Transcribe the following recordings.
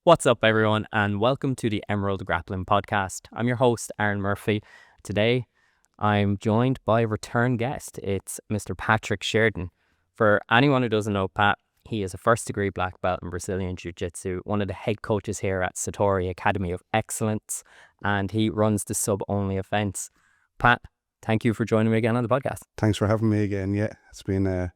What's up, everyone, and welcome to the Emerald Grappling Podcast. I'm your host, Aaron Murphy. Today, I'm joined by a return guest. It's Mr. Patrick Sheridan. For anyone who doesn't know Pat, he is a first-degree black belt in Brazilian Jiu-Jitsu, one of the head coaches here at Satori Academy of Excellence, and he runs the SubOnly Events. Pat, thank you for joining me again on the podcast. Thanks for having me again. Yeah, it's been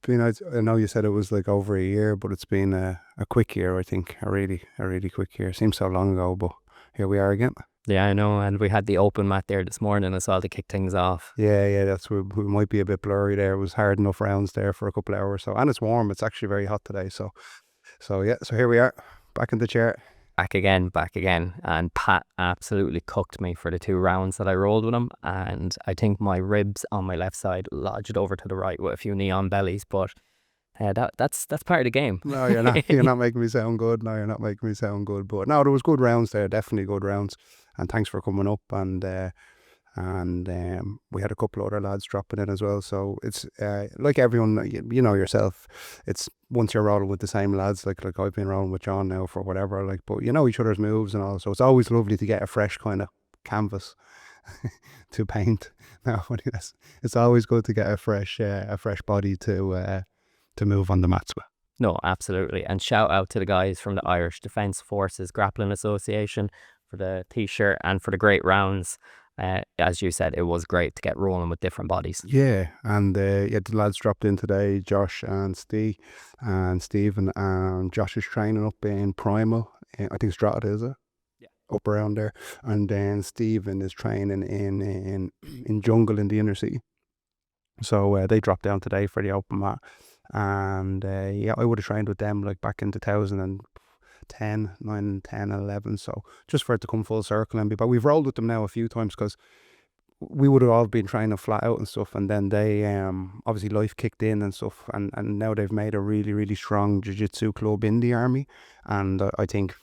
I know you said it was like over a year, but it's been a quick year. I think a really quick year. Seems so long ago, but here we are again. Yeah, I know, and we had the open mat there this morning as well to kick things off. Yeah, that's where we might be a bit blurry there. It was hard enough rounds there for a couple of hours. So, and it's warm. It's actually very hot today. So here we are, back in the chair. Back again, and Pat absolutely cooked me for the 2 rounds that I rolled with him, and I think my ribs on my left side lodged over to the right with a few neon bellies, but that's part of the game. No, you're not. You're not making me sound good. No, you're not making me sound good. But no, there was good rounds there. Definitely good rounds. And thanks for coming up. And we had a couple other lads dropping in as well. So it's like everyone, you know yourself. It's once you're rolling with the same lads, like I've been rolling with John now for whatever. Like, but you know each other's moves and all. So it's always lovely to get a fresh kind of canvas to paint. No, it's always good to get a fresh body to move on the mats with. No, absolutely. And shout out to the guys from the Irish Defence Forces Grappling Association for the t-shirt and for the great rounds. As you said, it was great to get rolling with different bodies. Yeah, and the lads dropped in today, Josh and Steve, and Stephen, and Josh is training up in Primal. I think Strata, is it? Yeah. Up around there. And then Stephen is training in Jungle in the inner city. So they dropped down today for the open mat. And I would have trained with them like back in 2010, 9, 10, 11. So just for it to come full circle and be, but we've rolled with them now a few times because we would have all been training flat out and stuff, and then they obviously life kicked in and stuff, and now they've made a really strong jiu-jitsu club in the army. And I think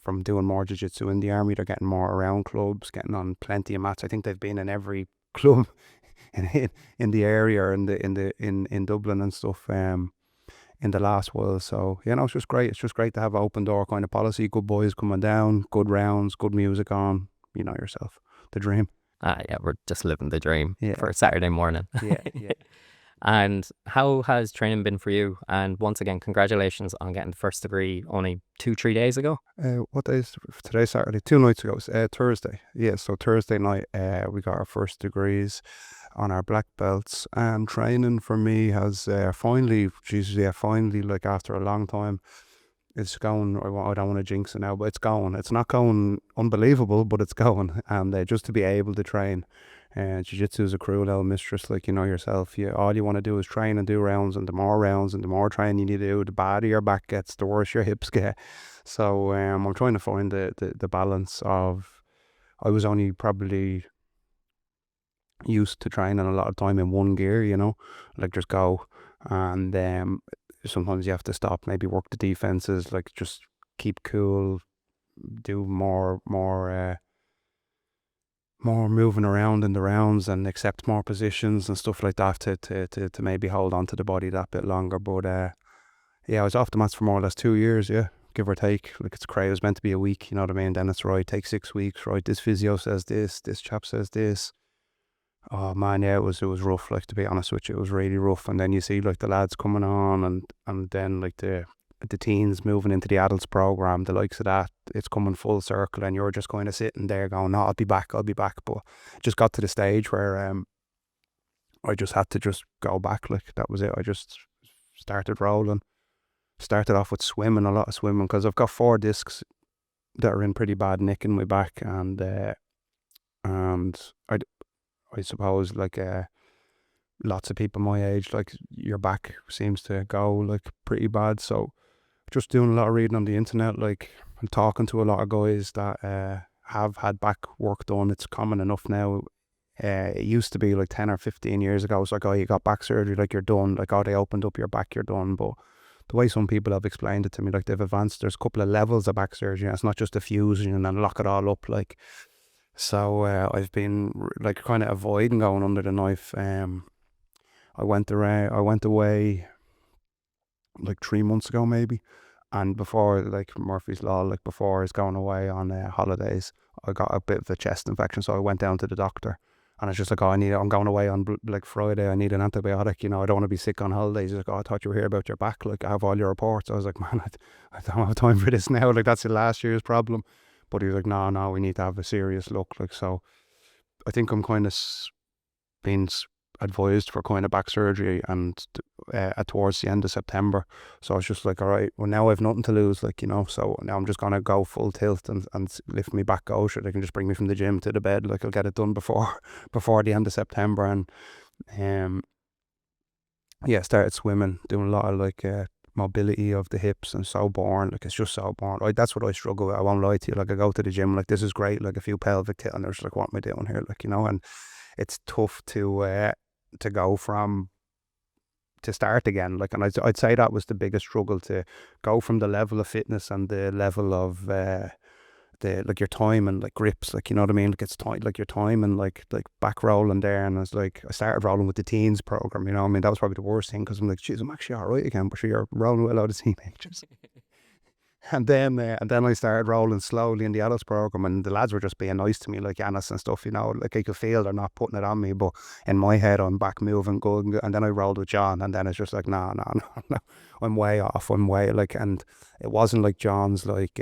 from doing more jiu-jitsu in the army, they're getting more around clubs, getting on plenty of mats. I think they've been in every club in the area or in Dublin and stuff in the last while. So it's just great. It's just great to have an open door kind of policy. Good boys coming down, good rounds, good music on. You know yourself, the dream. Yeah, we're just living the dream for a Saturday morning. Yeah. And how has training been for you? And once again, congratulations on getting the first degree only 2-3 days ago. What day is today? Saturday. 2 nights ago. Thursday. Yeah, so Thursday night we got our first degrees on our black belts, and training for me has finally, like after a long time, it's going. I don't want to jinx it now, but it's going. It's not going unbelievable, but it's going. And just to be able to train, jiu-jitsu is a cruel little mistress, like you know yourself. All you want to do is train and do rounds, and the more training you need to do, the badder your back gets, the worse your hips get. So I'm trying to find the balance of. I was only probably used to training a lot of time in one gear, like just go, and sometimes you have to stop, maybe work the defenses, like just keep cool, do more moving around in the rounds and accept more positions and stuff like that to maybe hold on to the body that bit longer. But I was off the mats for more or less 2 years, give or take. Like it's crazy. It was meant to be a week, you know what I mean? Then it's right, take 6 weeks, right? This physio says this chap says this. Oh man, it was rough, like, to be honest with you. It was really rough. And then you see like the lads coming on and then like the teens moving into the adults program, the likes of that, it's coming full circle, and you're just kind of sitting there going, no, I'll be back. But it just got to the stage where I just had to just go back. Like that was it. I just started rolling. Started off with swimming, a lot of swimming, because I've got 4 discs that are in pretty bad nick in my back, and I suppose like lots of people my age, like your back seems to go like pretty bad. So just doing a lot of reading on the internet, like and talking to a lot of guys that have had back work done. It's common enough now. It used to be like 10 or 15 years ago, it's like, oh, you got back surgery, like you're done, like, oh, they opened up your back, you're done. But the way some people have explained it to me, like they've advanced, there's a couple of levels of back surgery. It's not just a fusion and lock it all up, like. So I've been like kind of avoiding going under the knife. I went away like 3 months ago maybe, And before, like Murphy's Law, like before he's going away on holidays, I got a bit of a chest infection, so I went down to the doctor. And it's just like, oh, I'm going away on like Friday. I need an antibiotic. I don't want to be sick on holidays. He's like, oh, I thought you were here about your back. Like, I have all your reports. I was like, man, I don't have time for this now. Like, that's the last year's problem. But he was like, no, we need to have a serious look. Like, so I think I'm kind of being advised for kind of back surgery and towards the end of September. So I was just like, all right, well, now I have nothing to lose, like, so now I'm just gonna go full tilt and lift me back go. Sure, they can just bring me from the gym to the bed. Like, I'll get it done before the end of September. And started swimming, doing a lot of like mobility of the hips, and so boring. Like, it's just so boring. That's what I struggle with. I won't lie to you. Like, I go to the gym, like, this is great, like a few pelvic tilt, and there's like, what am I doing here? Like, and it's tough to go from to start again. Like, and I'd say that was the biggest struggle, to go from the level of fitness and the level of the like your time and like grips, like, you know what I mean? Like, it's tight, like your time and like back rolling there. And it's like, I started rolling with the teens program, I mean, that was probably the worst thing, because I'm like, geez, I'm actually all right again, but sure, you're rolling with a lot of teenagers. And then I started rolling slowly in the adults program, and the lads were just being nice to me, like Yanis and stuff, like I could feel they're not putting it on me, but in my head I'm back moving good. And then I rolled with John, and then it's just like, no, I'm way off, like, and it wasn't like John's like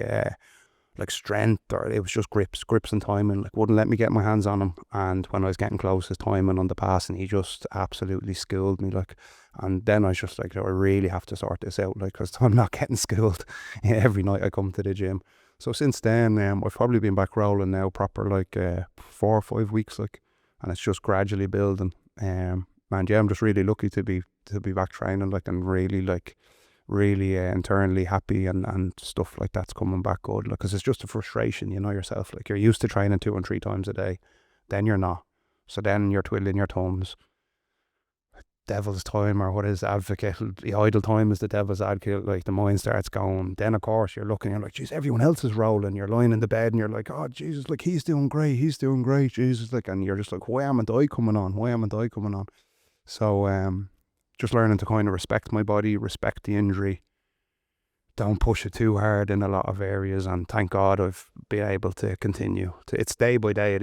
strength, or it was just grips and timing. Like, wouldn't let me get my hands on him, and when I was getting close, his timing on the pass, and he just absolutely schooled me, like. And then I was just like, I really have to sort this out, like, because I'm not getting schooled every night I come to the gym. So since then, I've probably been back rolling now proper, like 4 or 5 weeks, like, and it's just gradually building. And yeah, I'm just really lucky to be back training, like, and really internally happy, and stuff like that's coming back good, like, because it's just a frustration, yourself, like, you're used to training 2 and 3 times a day, then you're not, so then you're twiddling your thumbs. Devil's time, or what is advocate, the idle time is the devil's advocate, like, the mind starts going. Then of course you're looking, you're like, geez, everyone else is rolling, you're lying in the bed and you're like, oh Jesus, like, he's doing great, Jesus, like, and you're just like, why haven't I coming on? So just learning to kind of respect my body, respect the injury, don't push it too hard in a lot of areas, and thank God I've been able to continue it's day by day,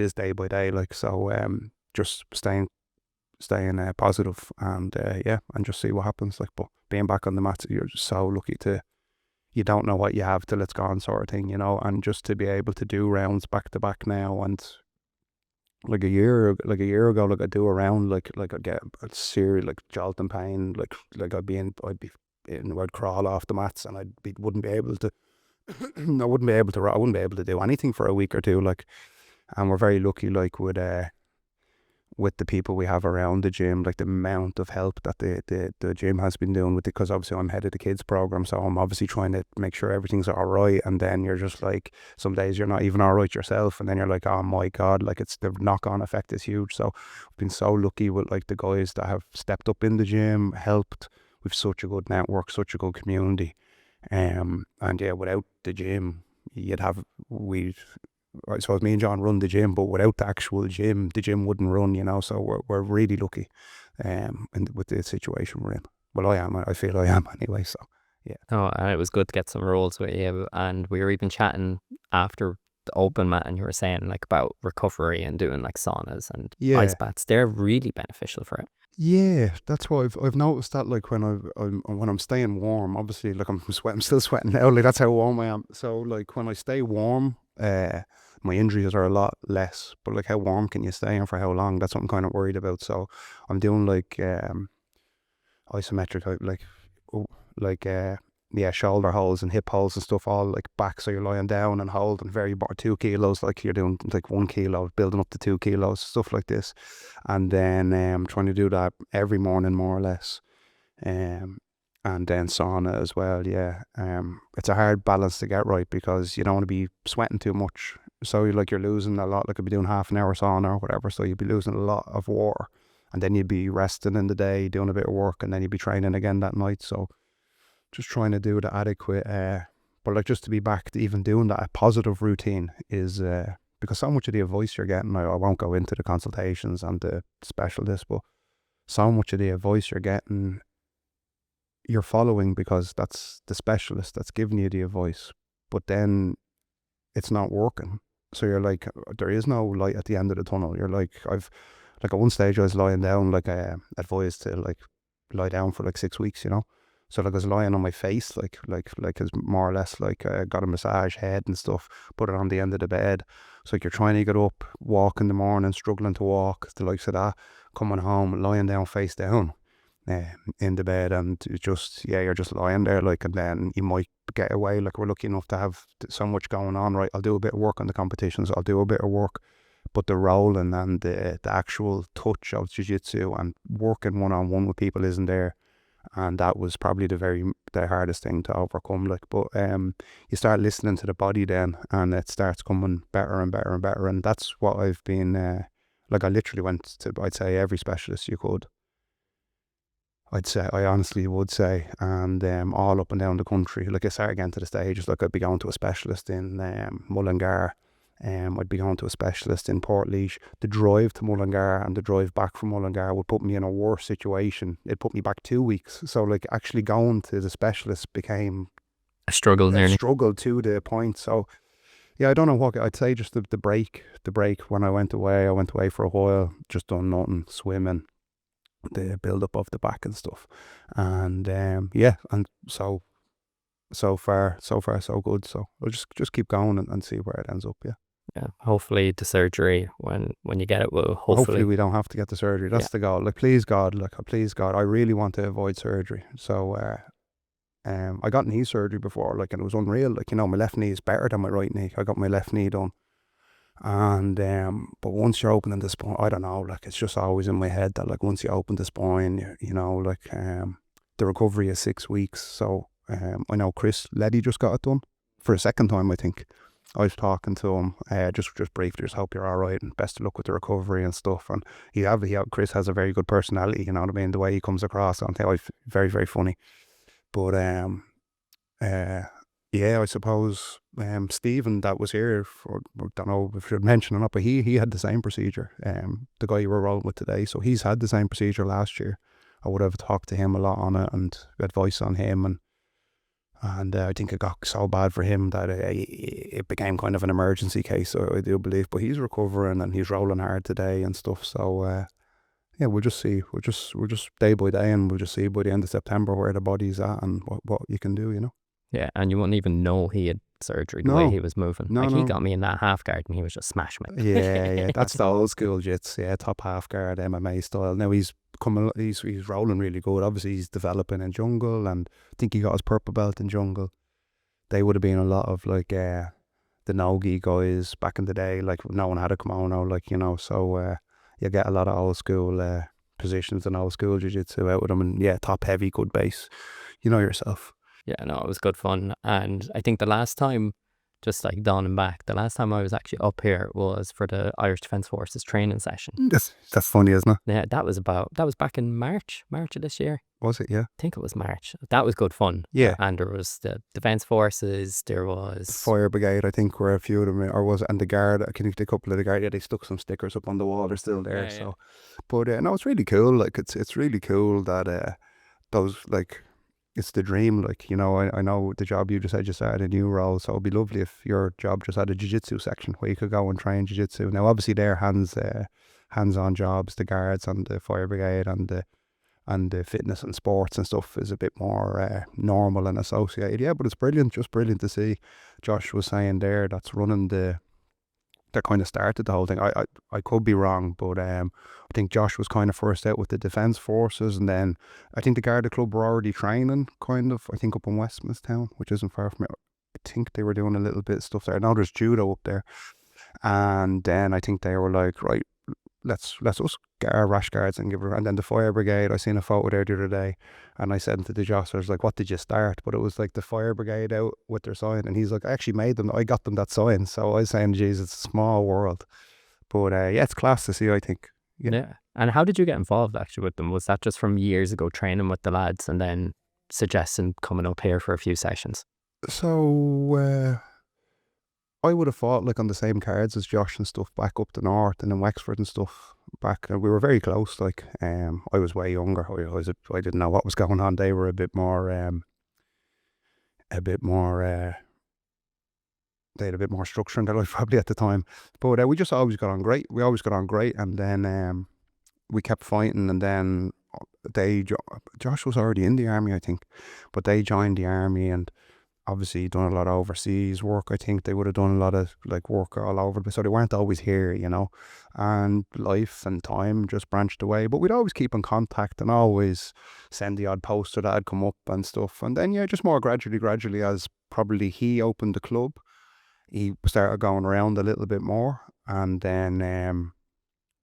like, so just staying positive, and and just see what happens, like. But being back on the mats, you're just so lucky you don't know what you have till it's gone, sort of thing, and just to be able to do rounds back to back now. And like a year ago, like, I'd do a round, like I'd get a serious like jolting pain, like I'd crawl off the mats, and I wouldn't be able to I wouldn't be able to do anything for a week or two, like. And we're very lucky, like, with the people we have around the gym, like the amount of help that the gym has been doing with it, because obviously I'm head of the kids program, so I'm obviously trying to make sure everything's all right. And then you're just like, some days you're not even all right yourself, and then you're like, oh my God, like, it's the knock-on effect is huge. So I've been so lucky with, like, the guys that have stepped up in the gym, helped. We've such a good network, such a good community, and yeah, without the gym, I suppose me and John run the gym, but without the actual gym, the gym wouldn't run, so we're really lucky with the situation we're in. Well, I feel I am anyway, so yeah. Oh, and it was good to get some rolls with you, and we were even chatting after the open mat, and you were saying, like, about recovery and doing like saunas and ice baths. They're really beneficial for it. Yeah, that's why I've noticed that, like, when I'm staying warm, obviously, like, I'm still sweating now, like, that's how warm I am. So, like, when I stay warm, my injuries are a lot less. But, like, how warm can you stay and for how long? That's what I'm kind of worried about. So I'm doing like isometric, shoulder holds and hip holds and stuff, all like back, so you're lying down and holding 2 kilos, like you're doing like 1 kilo, building up to 2 kilos, stuff like this. And then trying to do that every morning, more or less. And then sauna as well. It's a hard balance to get right, because you don't want to be sweating too much, so you're losing a lot. Like, I'd be doing half an hour sauna or whatever, so you'd be losing a lot of water, and then you'd be resting in the day, doing a bit of work, and then you'd be training again that night. So just trying to do the adequate but, like, just to be back to even doing that, a positive routine is because so much of the advice you're getting, I won't go into the consultations and the specialists, but so much of the advice you're getting you're following because that's the specialist that's giving you the advice, but then it's not working. So you're like, there is no light at the end of the tunnel. You're like, at one stage I was lying down, like advised to like lie down for like 6 weeks, So like I was lying on my face, like as more or less like got a massage head and stuff, put it on the end of the bed. So like you're trying to get up, walk in the morning, struggling to walk, the likes of that, coming home, lying down face down in the bed, and you're just lying there, like, and then you might get away. Like, we're lucky enough to have so much going on, right? I'll do a bit of work on the competitions, I'll do a bit of work, but the rolling and the actual touch of jiu-jitsu and working one-on-one with people isn't there. And that was probably the hardest thing to overcome. Like, but you start listening to the body then, and it starts coming better and better and better. And that's what I've been like, I literally went to, I'd say, every specialist you could. I honestly would say, and all up and down the country. Like, I started getting to the stages, like, I'd be going to a specialist in Mullingar, I'd be going to a specialist in Portlaoise. The drive to Mullingar and the drive back from Mullingar would put me in a worse situation. It put me back 2 weeks. So like, actually going to the specialist became a struggle to the point. So yeah, I don't know what I'd say. Just the break when I went away for a while, just done nothing, swimming, the build up of the back and stuff, and and so far so good. So I'll just keep going and see where it ends up. Yeah, hopefully the surgery, when you get it, will hopefully we don't have to get the surgery. That's the goal. Like, please God, I really want to avoid surgery. So I got knee surgery before, like, and it was unreal. Like, my left knee is better than my right knee. I got my left knee done. And but once you're opening the spine, I don't know, like, it's just always in my head that, like, once you open the spine, like, the recovery is 6 weeks. So I know Chris Leddy just got it done for a second time, I think. I was talking to him just briefly, just hope you're all right and best of luck with the recovery and stuff. And Chris has a very good personality, you know what I mean, the way he comes across, and he's very, very funny. But I suppose Stephen that was here, I don't know if I should mention or not, but he had the same procedure, the guy you were rolling with today. So he's had the same procedure last year. I would have talked to him a lot on it and advice on him, and I think it got so bad for him that it became kind of an emergency case, I do believe. But he's recovering and he's rolling hard today and stuff. So we'll just see. We'll just day by day, and we'll just see by the end of September where the body's at and what you can do, Yeah, and you wouldn't even know he had surgery the way he was moving. He got me in that half guard and he was just smashing me. Yeah, that's the old school jits. Yeah, top half guard MMA style. Now he's rolling really good. Obviously he's developing in jungle, and I think he got his purple belt in jungle. They would have been a lot of like the NoGi guys back in the day. Like, no one had a kimono, like, so you get a lot of old school positions and old school jiu-jitsu out with them, and top heavy, good base. You know yourself. Yeah, no, it was good fun. And I think the last time, just like dawning back, the last time I was actually up here was for the Irish Defence Forces training session. That's funny, isn't it? Yeah, that was back in March of this year. Was it? Yeah. I think it was March. That was good fun. Yeah. And there was the Defence Forces, there was... The Fire Brigade, I think, were a few of them, or was it? And the Garda, I think a couple of the Garda, they stuck some stickers up on the wall, they're still there. Yeah. So, but no, it's really cool. Like, it's really cool that those, like, it's the dream. Like, I know the job you just said, you started a new role, so it'd be lovely if your job just had a jiu-jitsu section where you could go and train jiu-jitsu. Now, obviously, they're hands-on jobs, the guards and the Fire Brigade and the fitness and sports and stuff is a bit more normal and associated. Yeah, but it's brilliant, just brilliant to see. Josh was saying there that's running that kind of started the whole thing. I could be wrong, but I think Josh was kind of first out with the Defence Forces, and then I think the Garda Club were already training, kind of, I think up in Westminstown, which isn't far from it. I think they were doing a little bit of stuff there. Now there's judo up there, and then I think they were like, right, let's us get our rash guards and give her. And then the Fire Brigade, I seen a photo there the other day, and I said to the Josh, I was like, what did you start? But it was like the Fire Brigade out with their sign, and he's like, I actually made them, I got them that sign. So I was saying, geez, it's a small world, but it's class to see, I think. Yeah. And how did you get involved actually with them? Was that just from years ago training with the lads and then suggesting coming up here for a few sessions? So I would have fought like on the same cards as Josh and stuff back up the north and in Wexford and stuff back. We were very close. Like, I was way younger. I didn't know what was going on. They were a bit more. They had a bit more structure in their life probably at the time. But we just always got on great. We always got on great, and then we kept fighting, and then Josh was already in the army, I think, but they joined the army, and obviously done a lot of overseas work. I think they would have done a lot of like work all over, so they weren't always here, and life and time just branched away. But we'd always keep in contact and always send the odd poster that had come up and stuff. And then just more gradually, as probably he opened the club, he started going around a little bit more, and then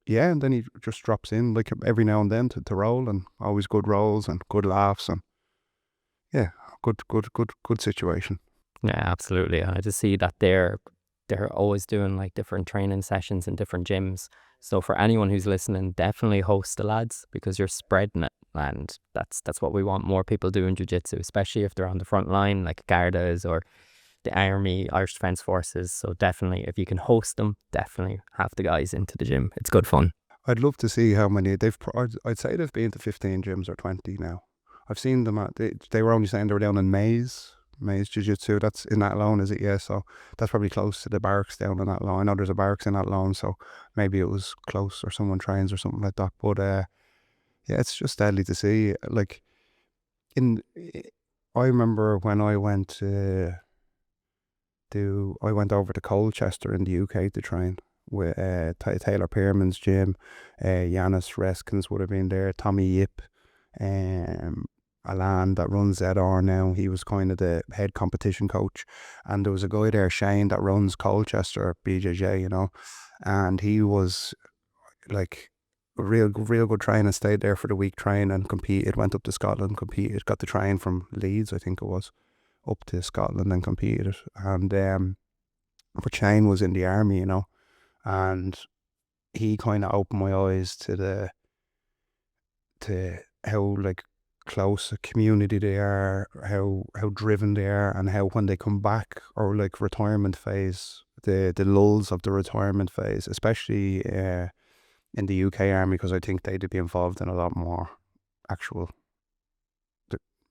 and then he just drops in like every now and then to roll, and always good rolls and good laughs, and good situation. Yeah, absolutely. I just see that they're always doing like different training sessions in different gyms. So for anyone who's listening, definitely host the lads, because you're spreading it, and that's what we want more people doing jiu-jitsu, especially if they're on the front line like Garda is, or the Army, Irish Defence Forces. So definitely, if you can host them, definitely have the guys into the gym. It's good fun. I'd love to see how many I'd say they've been to 15 gyms or 20 now. I've seen them they were only saying they were down in Maze Jiu-Jitsu. That's in that alone, is it? Yeah, so that's probably close to the barracks down in that alone. I know there's a barracks in that alone, so maybe it was close, or someone trains or something like that. But it's just deadly to see. Like, I remember when I went I went over to Colchester in the UK to train with Taylor Pearman's gym. Yanis Reskins would have been there. Tommy Yip, Alan that runs ZR now, he was kind of the head competition coach, and there was a guy there, Shane, that runs Colchester BJJ, and he was like a real good trainer. Stayed there for the week, trained and competed, went up to Scotland, competed, got the train from Leeds, I think it was, up to Scotland and competed. And but Shane was in the army, and he kind of opened my eyes to how like close a community they are, how driven they are, and how when they come back, or like retirement phase, the lulls of the retirement phase, especially in the UK army, because I think they'd be involved in a lot more actual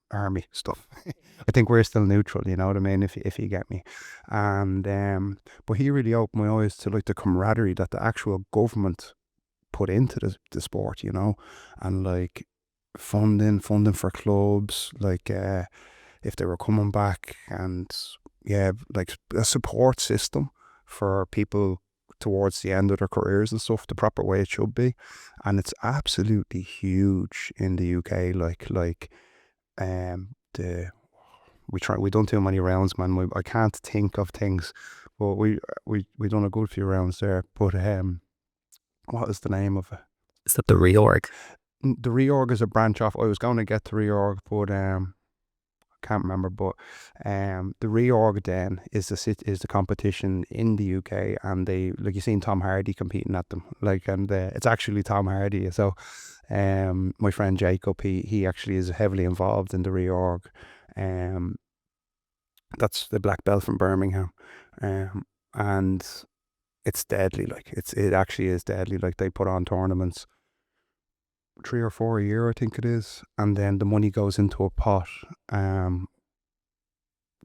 army stuff. I think we're still neutral, you know what I mean, if you get me. And but he really opened my eyes to like the camaraderie that the actual government put into the sport, and like funding for clubs, like if they were coming back, and like a support system for people towards the end of their careers and stuff, the proper way it should be. And it's absolutely huge in the UK. We done too many rounds, man. I can't think of things, but we done a good few rounds there. But what is the name of it? Is that the reorg? The reorg is a branch off. I was going to get the reorg, but I can't remember. But the reorg then is the competition in the UK, and they, like, you seen Tom Hardy competing at them, like, and it's actually Tom Hardy. So my friend Jacob, he actually is heavily involved in the reorg. That's the black belt from Birmingham, and it's deadly. Like, it actually is deadly. Like, they put on tournaments 3 or 4 a year, I think it is, and then the money goes into a pot,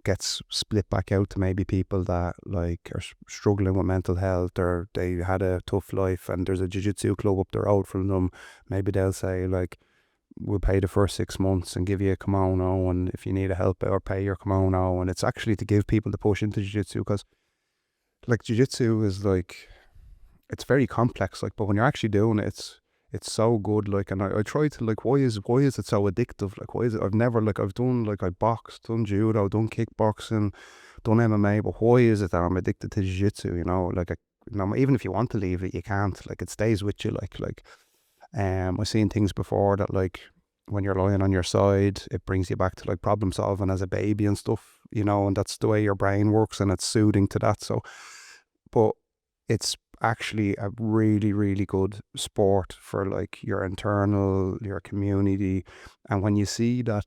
gets split back out to maybe people that like are struggling with mental health, or they had a tough life, and there's a jiu-jitsu club up the road from them. Maybe they'll say, like, we'll pay the first 6 months and give you a kimono, and if you need a help, or pay your kimono. And it's actually to give people the push into jiu-jitsu, because like jiu-jitsu is like, it's very complex, like, but when you're actually doing it, it's so good. Like, and I try to, like, why is it so addictive? Like, why is it? I've done, like, I boxed, done judo, done kickboxing, done MMA, but why is it that I'm addicted to jiu-jitsu? Like, even if you want to leave it, you can't. Like, it stays with you. Like I've seen things before that, like, when you're lying on your side, it brings you back to like problem solving as a baby and stuff, and that's the way your brain works, and it's soothing to that. So, but it's actually a really, really good sport for like your community. And when you see that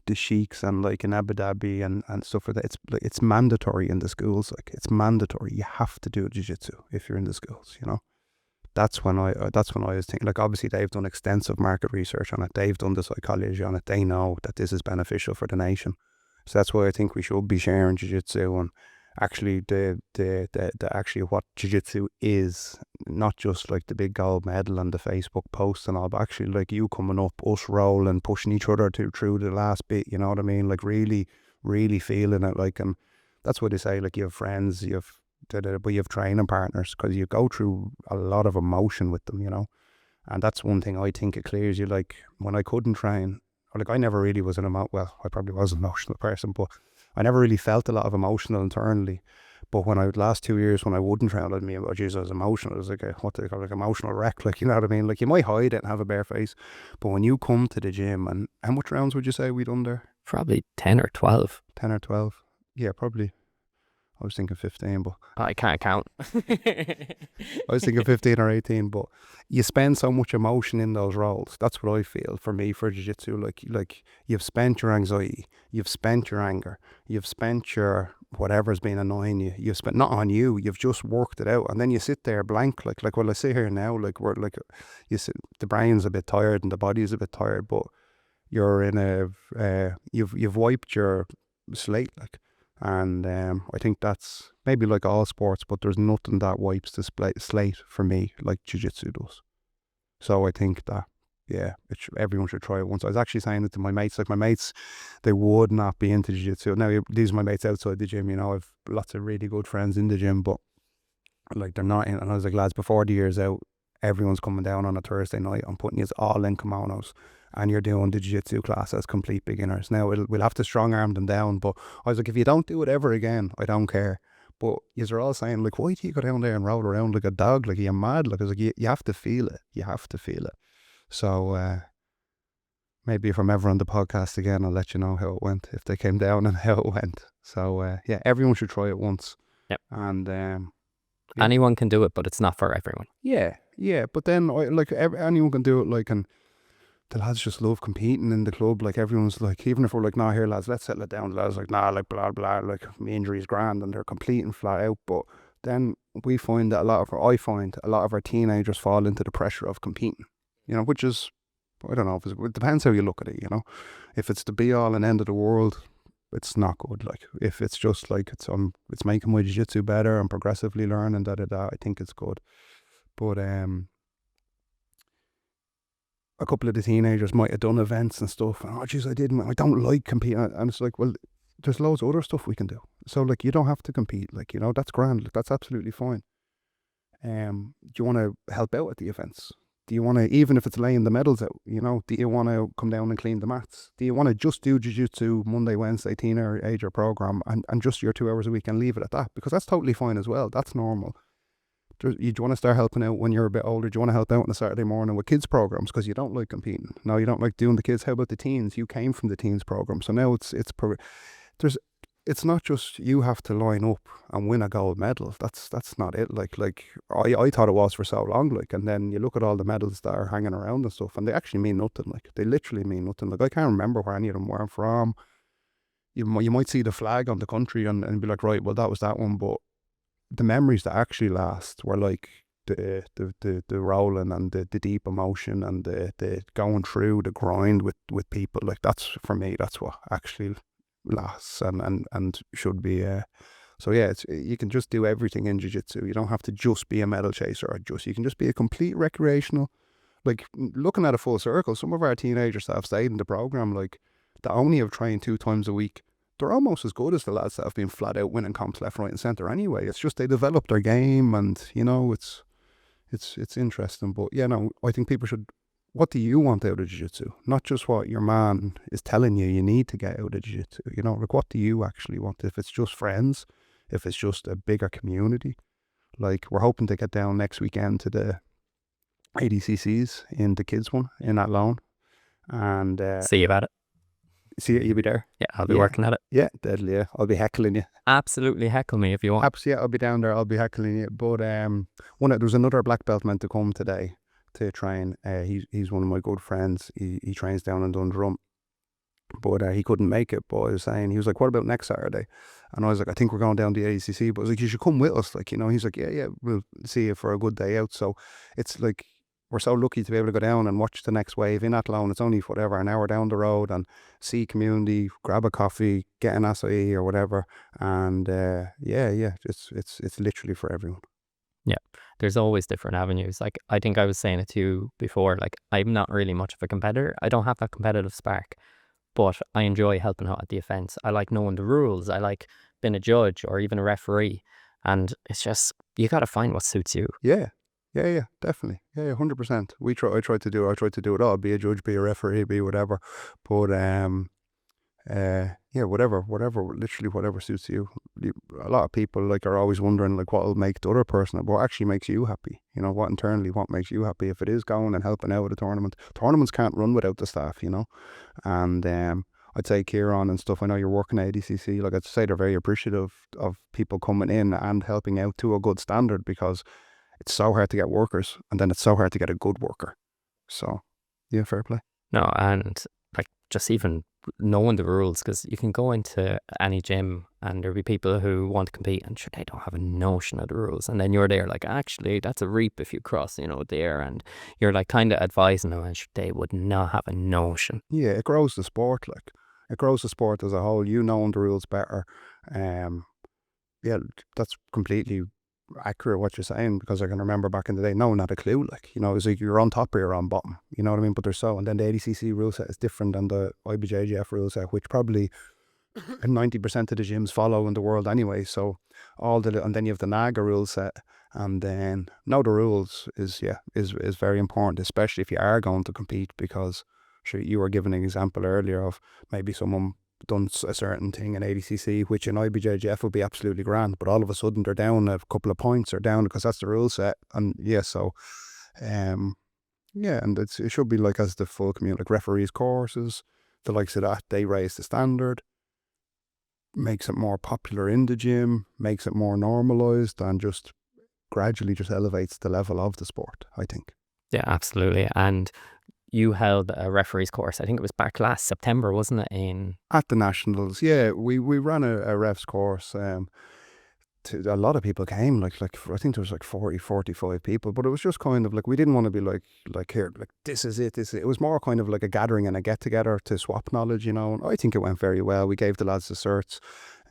the sheiks and like in Abu Dhabi and stuff like that. It's mandatory in the schools. Like it's mandatory. You have to do jiu-jitsu if you're in the schools. You know, that's when I was thinking. Like obviously they've done extensive market research on it. They've done the psychology on it. They know that this is beneficial for the nation. So that's why I think we should be sharing jiu-jitsu and actually the actually what jiu-jitsu is, not just like the big gold medal and the Facebook posts and all, but actually like you coming up, us rolling, pushing each other through the last bit, you know what I mean? Like really feeling it. Like, and that's what they say, like you have friends, but you have training partners, because you go through a lot of emotion with them, you know. And that's one thing I think it clears you. Like when I couldn't train, like I never really was I probably was an emotional person, but I never really felt a lot of emotional internally. But when last 2 years when I wouldn't train, I mean, I was emotional. It was like what they call like emotional wreck, like, you know what I mean? Like you might hide it and have a bare face, but when you come to the gym, and how much rounds would you say we'd done there? Probably 10 or 12. 10 or 12. Yeah, probably. I was thinking 15, but I can't count. I was thinking 15 or 18, but you spend so much emotion in those roles. That's what I feel for me, for jiu-jitsu. Like you've spent your anxiety, you've spent your anger, you've spent your whatever's been annoying you. You've spent, not on you, you've just worked it out, and then you sit there blank. Like well, I sit here now, like we're like, the brain's a bit tired and the body's a bit tired, but you're in you've wiped your slate, like. And I think that's maybe like all sports, but there's nothing that wipes the slate for me like jiu-jitsu does. So I think that, yeah, everyone should try it once. I was actually saying it to my mates. Like my mates, they would not be into jiu-jitsu. Now, these are my mates outside the gym, you know. I've lots of really good friends in the gym, but like they're not in. And I was like, lads, before the year's out, everyone's coming down on a Thursday night. I'm putting you all in kimonos, and you're doing the jiu-jitsu class as complete beginners. Now, we'll have to strong arm them down, but I was like, if you don't do it ever again, I don't care. But you're all saying, like, why do you go down there and roll around like a dog? Like, you're mad. Like, I was like, you have to feel it. You have to feel it. So, maybe if I'm ever on the podcast again, I'll let you know how it went, if they came down and how it went. So, yeah, everyone should try it once. Yep. And yeah. Anyone can do it, but it's not for everyone. Yeah. But then, like, anyone can do it, like, and the lads just love competing in the club. Like everyone's like, even if we're like, nah, here lads, let's settle it down. The lads like, nah, like blah blah, like my injury's grand, and they're completing flat out. But then I find a lot of our teenagers fall into the pressure of competing, you know, which is, I don't know, it depends how you look at it, you know. If it's the be all and end of the world, it's not good. Like if it's just like it's making my jiu-jitsu better and progressively learning I think it's good. But a couple of the teenagers might have done events and stuff. And, oh, jeez, I don't like competing. And it's like, well, there's loads of other stuff we can do. So, like, you don't have to compete. Like, you know, that's grand. Like, that's absolutely fine. Do you want to help out at the events? Do you want to, even if it's laying the medals out, you know, do you want to come down and clean the mats? Do you want to just do jiu-jitsu Monday, Wednesday, teenager program and just your 2 hours a week and leave it at that? Because that's totally fine as well. That's normal. Do you want to start helping out when you're a bit older? Do you want to help out on a Saturday morning with kids programs because you don't like competing? No, you don't like doing the kids. How about the teens? You came from the teens program, so now it's not just you have to line up and win a gold medal. That's not it. Like I thought it was for so long. Like, and then you look at all the medals that are hanging around and stuff, and they actually mean nothing. Like they literally mean nothing. Like I can't remember where any of them were from. You might see the flag on the country and be like, right, well that was that one, but the memories that actually last were like the rolling and the deep emotion and the going through the grind with people. Like that's, for me, that's what actually lasts and should be. So yeah, you can just do everything in jiu-jitsu. You don't have to just be a medal chaser you can just be a complete recreational. Like looking at a full circle, some of our teenagers that have stayed in the program, like that only have trained 2 times a week, they're almost as good as the lads that have been flat out winning comps left, right and centre anyway. It's just they developed their game, and you know, it's interesting. But yeah, no, I think people should, what do you want out of jiu-jitsu? Not just what your man is telling you need to get out of jiu-jitsu. You know, like what do you actually want? If it's just friends, if it's just a bigger community. Like we're hoping to get down next weekend to the ADCCs in the kids one in Athlone. And see you about it. See you'll be there. Yeah, I'll be working at it. Yeah, deadly. Yeah, I'll be heckling you. Absolutely heckle me if you want. Yeah, I'll be down there. I'll be heckling you. But there's another black belt meant to come today to train. He's one of my good friends. He trains down in Dundrum, but he couldn't make it. But I was saying, he was like, what about next Saturday? And I was like, I think we're going down to the ADCC. But I was like, you should come with us. Like, he's like, yeah, we'll see you for a good day out. So it's like, we're so lucky to be able to go down and watch the next wave in Athlone. It's only whatever, an hour down the road, and see community, grab a coffee, get an acai or whatever. And it's literally for everyone. Yeah, there's always different avenues. Like, I think I was saying it to you before, like, I'm not really much of a competitor. I don't have that competitive spark, but I enjoy helping out at the events. I like knowing the rules. I like being a judge or even a referee. And it's just, you got to find what suits you. Yeah, definitely. Yeah, 100%. I try to do it all. Be a judge, be a referee, be whatever. But whatever, literally whatever suits you. A lot of people like are always wondering like what will make the other person, what actually makes you happy. What internally, what makes you happy. If it is going and helping out at a tournament, tournaments can't run without the staff. And I'd say Kieran and stuff, I know you're working at ADCC, like I'd say they're very appreciative of people coming in and helping out to a good standard, because it's so hard to get workers, and then it's so hard to get a good worker. So, yeah, fair play. No, and like just even knowing the rules, because you can go into any gym and there'll be people who want to compete and sure, they don't have a notion of the rules. And then you're there like, actually, that's a reap if you cross, there. And you're like kind of advising them, and sure, they would not have a notion. Yeah, it grows the sport, like. It grows the sport as a whole, knowing the rules better. Yeah, that's completely accurate what you're saying, because I can remember back in the day, no one had a clue. Like, it was like you're on top or you're on bottom. You know what I mean? But and then the ADCC rule set is different than the IBJJF rule set, which probably 90% of the gyms follow in the world anyway. So and then you have the NAGA rule set, and then know the rules is very important, especially if you are going to compete, because sure, you were giving an example earlier of maybe someone done a certain thing in ADCC, which in IBJJF would be absolutely grand, but all of a sudden they're down a couple of points, or down because that's the rule set. And and it should be like as the full community, like referees courses, the likes of that, they raise the standard, makes it more popular in the gym, makes it more normalized, and just gradually just elevates the level of the sport, I think. Yeah, absolutely. And you held a referee's course, I think it was back last September, wasn't it? At the Nationals, yeah. We ran a ref's course. A lot of people came, like I think there was like 45 people, but it was just kind of like, we didn't want to be like here, like this is it. It was more kind of like a gathering and a get together to swap knowledge, and I think it went very well. We gave the lads the certs.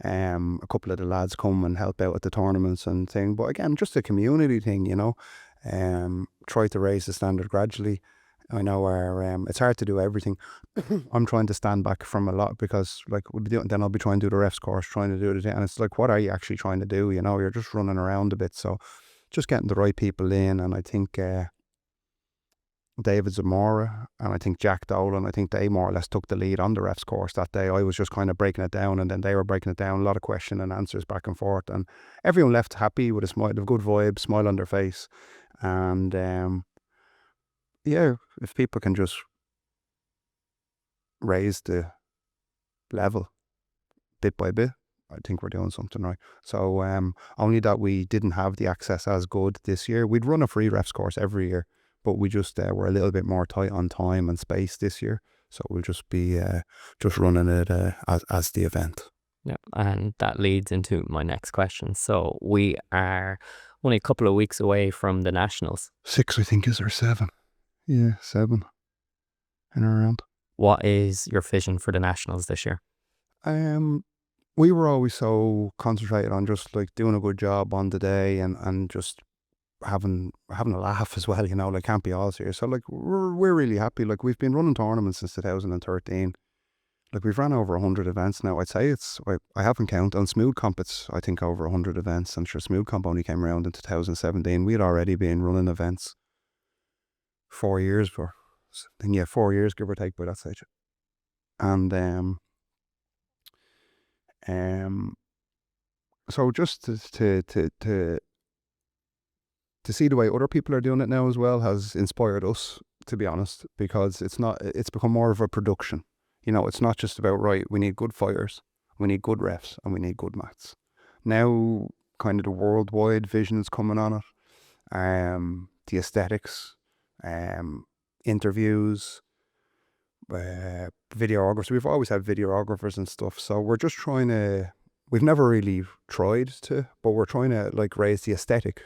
A couple of the lads come and help out at the tournaments and thing, but again, just a community thing, try to raise the standard gradually. I know it's hard to do everything. I'm trying to stand back from a lot, because like then I'll be trying to do the ref's course, trying to do the thing, and it's like, what are you actually trying to do? You're just running around a bit. So just getting the right people in, and I think David Zamora and I think Jack Dolan, I think they more or less took the lead on the ref's course that day. I was just kind of breaking it down, and then they were breaking it down, a lot of question and answers back and forth, and everyone left happy with a smile, a good vibe, smile on their face. And if people can just raise the level bit by bit, I think we're doing something right. So only that we didn't have the access as good this year. We'd run a free ref's course every year, but we just were a little bit more tight on time and space this year. So we'll just be just running it as the event. Yeah, and that leads into my next question. So we are only a couple of weeks away from the Nationals. 6, I think, is there 7? Yeah, 7 and around. What is your vision for the Nationals this year? We were always so concentrated on just like doing a good job on the day, and just having a laugh as well, like can't be all serious. So like we're really happy. Like we've been running tournaments since 2013. Like we've ran over 100 events now. I'd say I haven't counted on Smooth Comp, it's I think over 100 events. I'm sure Smooth Comp only came around in 2017. We had already been running events 4 years for, I think, 4 years give or take by that stage. And so just to see the way other people are doing it now as well has inspired us, to be honest, because it's become more of a production. It's not just about, right, we need good fighters, we need good refs, and we need good mats. Now kind of the worldwide vision is coming on it. The aesthetics, interviews, videographers. We've always had videographers and stuff. So we're just trying to. We've never really tried to, but we're trying to like raise the aestheticness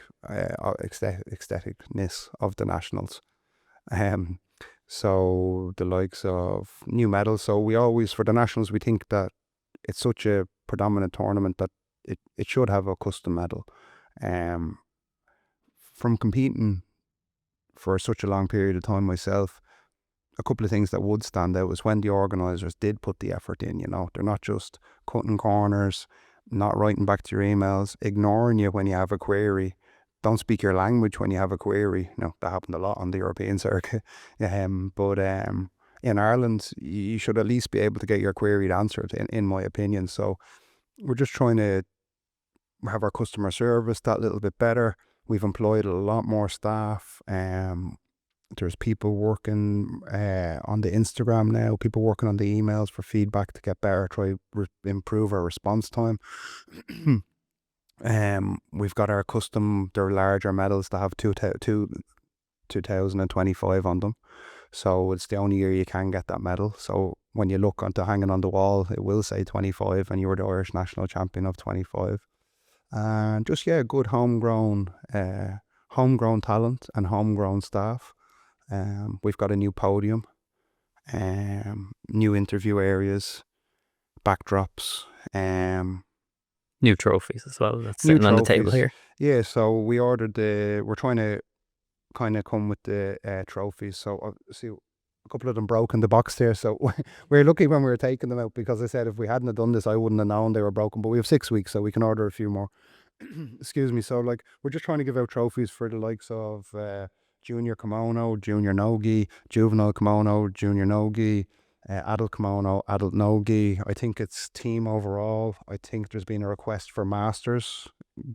of the nationals. So the likes of new medals. So we always, for the nationals, we think that it's such a predominant tournament that it should have a custom medal. From competing for such a long period of time myself, a couple of things that would stand out is when the organisers did put the effort in. They're not just cutting corners, not writing back to your emails, ignoring you when you have a query, don't speak your language when you have a query. That happened a lot on the European circuit. But in Ireland, you should at least be able to get your query answered, in my opinion. So we're just trying to have our customer service that little bit better. We've employed a lot more staff. There's people working on the Instagram now, people working on the emails for feedback to get better, try improve our response time. We've got our they're larger medals that have 2025 on them. So it's the only year you can get that medal. So when you look onto hanging on the wall, it will say 25 and you were the Irish national champion of 25. And just, good homegrown talent and homegrown staff. We've got a new podium, new interview areas, backdrops, new trophies as well. That's sitting on the table here. Yeah, so we ordered we're trying to kind of come with the trophies. So see, a couple of them broke in the box there. So we're lucky when we were taking them out, because I said if we hadn't have done this, I wouldn't have known they were broken. But we have 6 weeks, so we can order a few more. Excuse me. So like we're just trying to give out trophies for the likes of junior kimono, junior NoGi, juvenile kimono, junior NoGi, adult kimono, adult NoGi. I think it's team overall. I think there's been a request for masters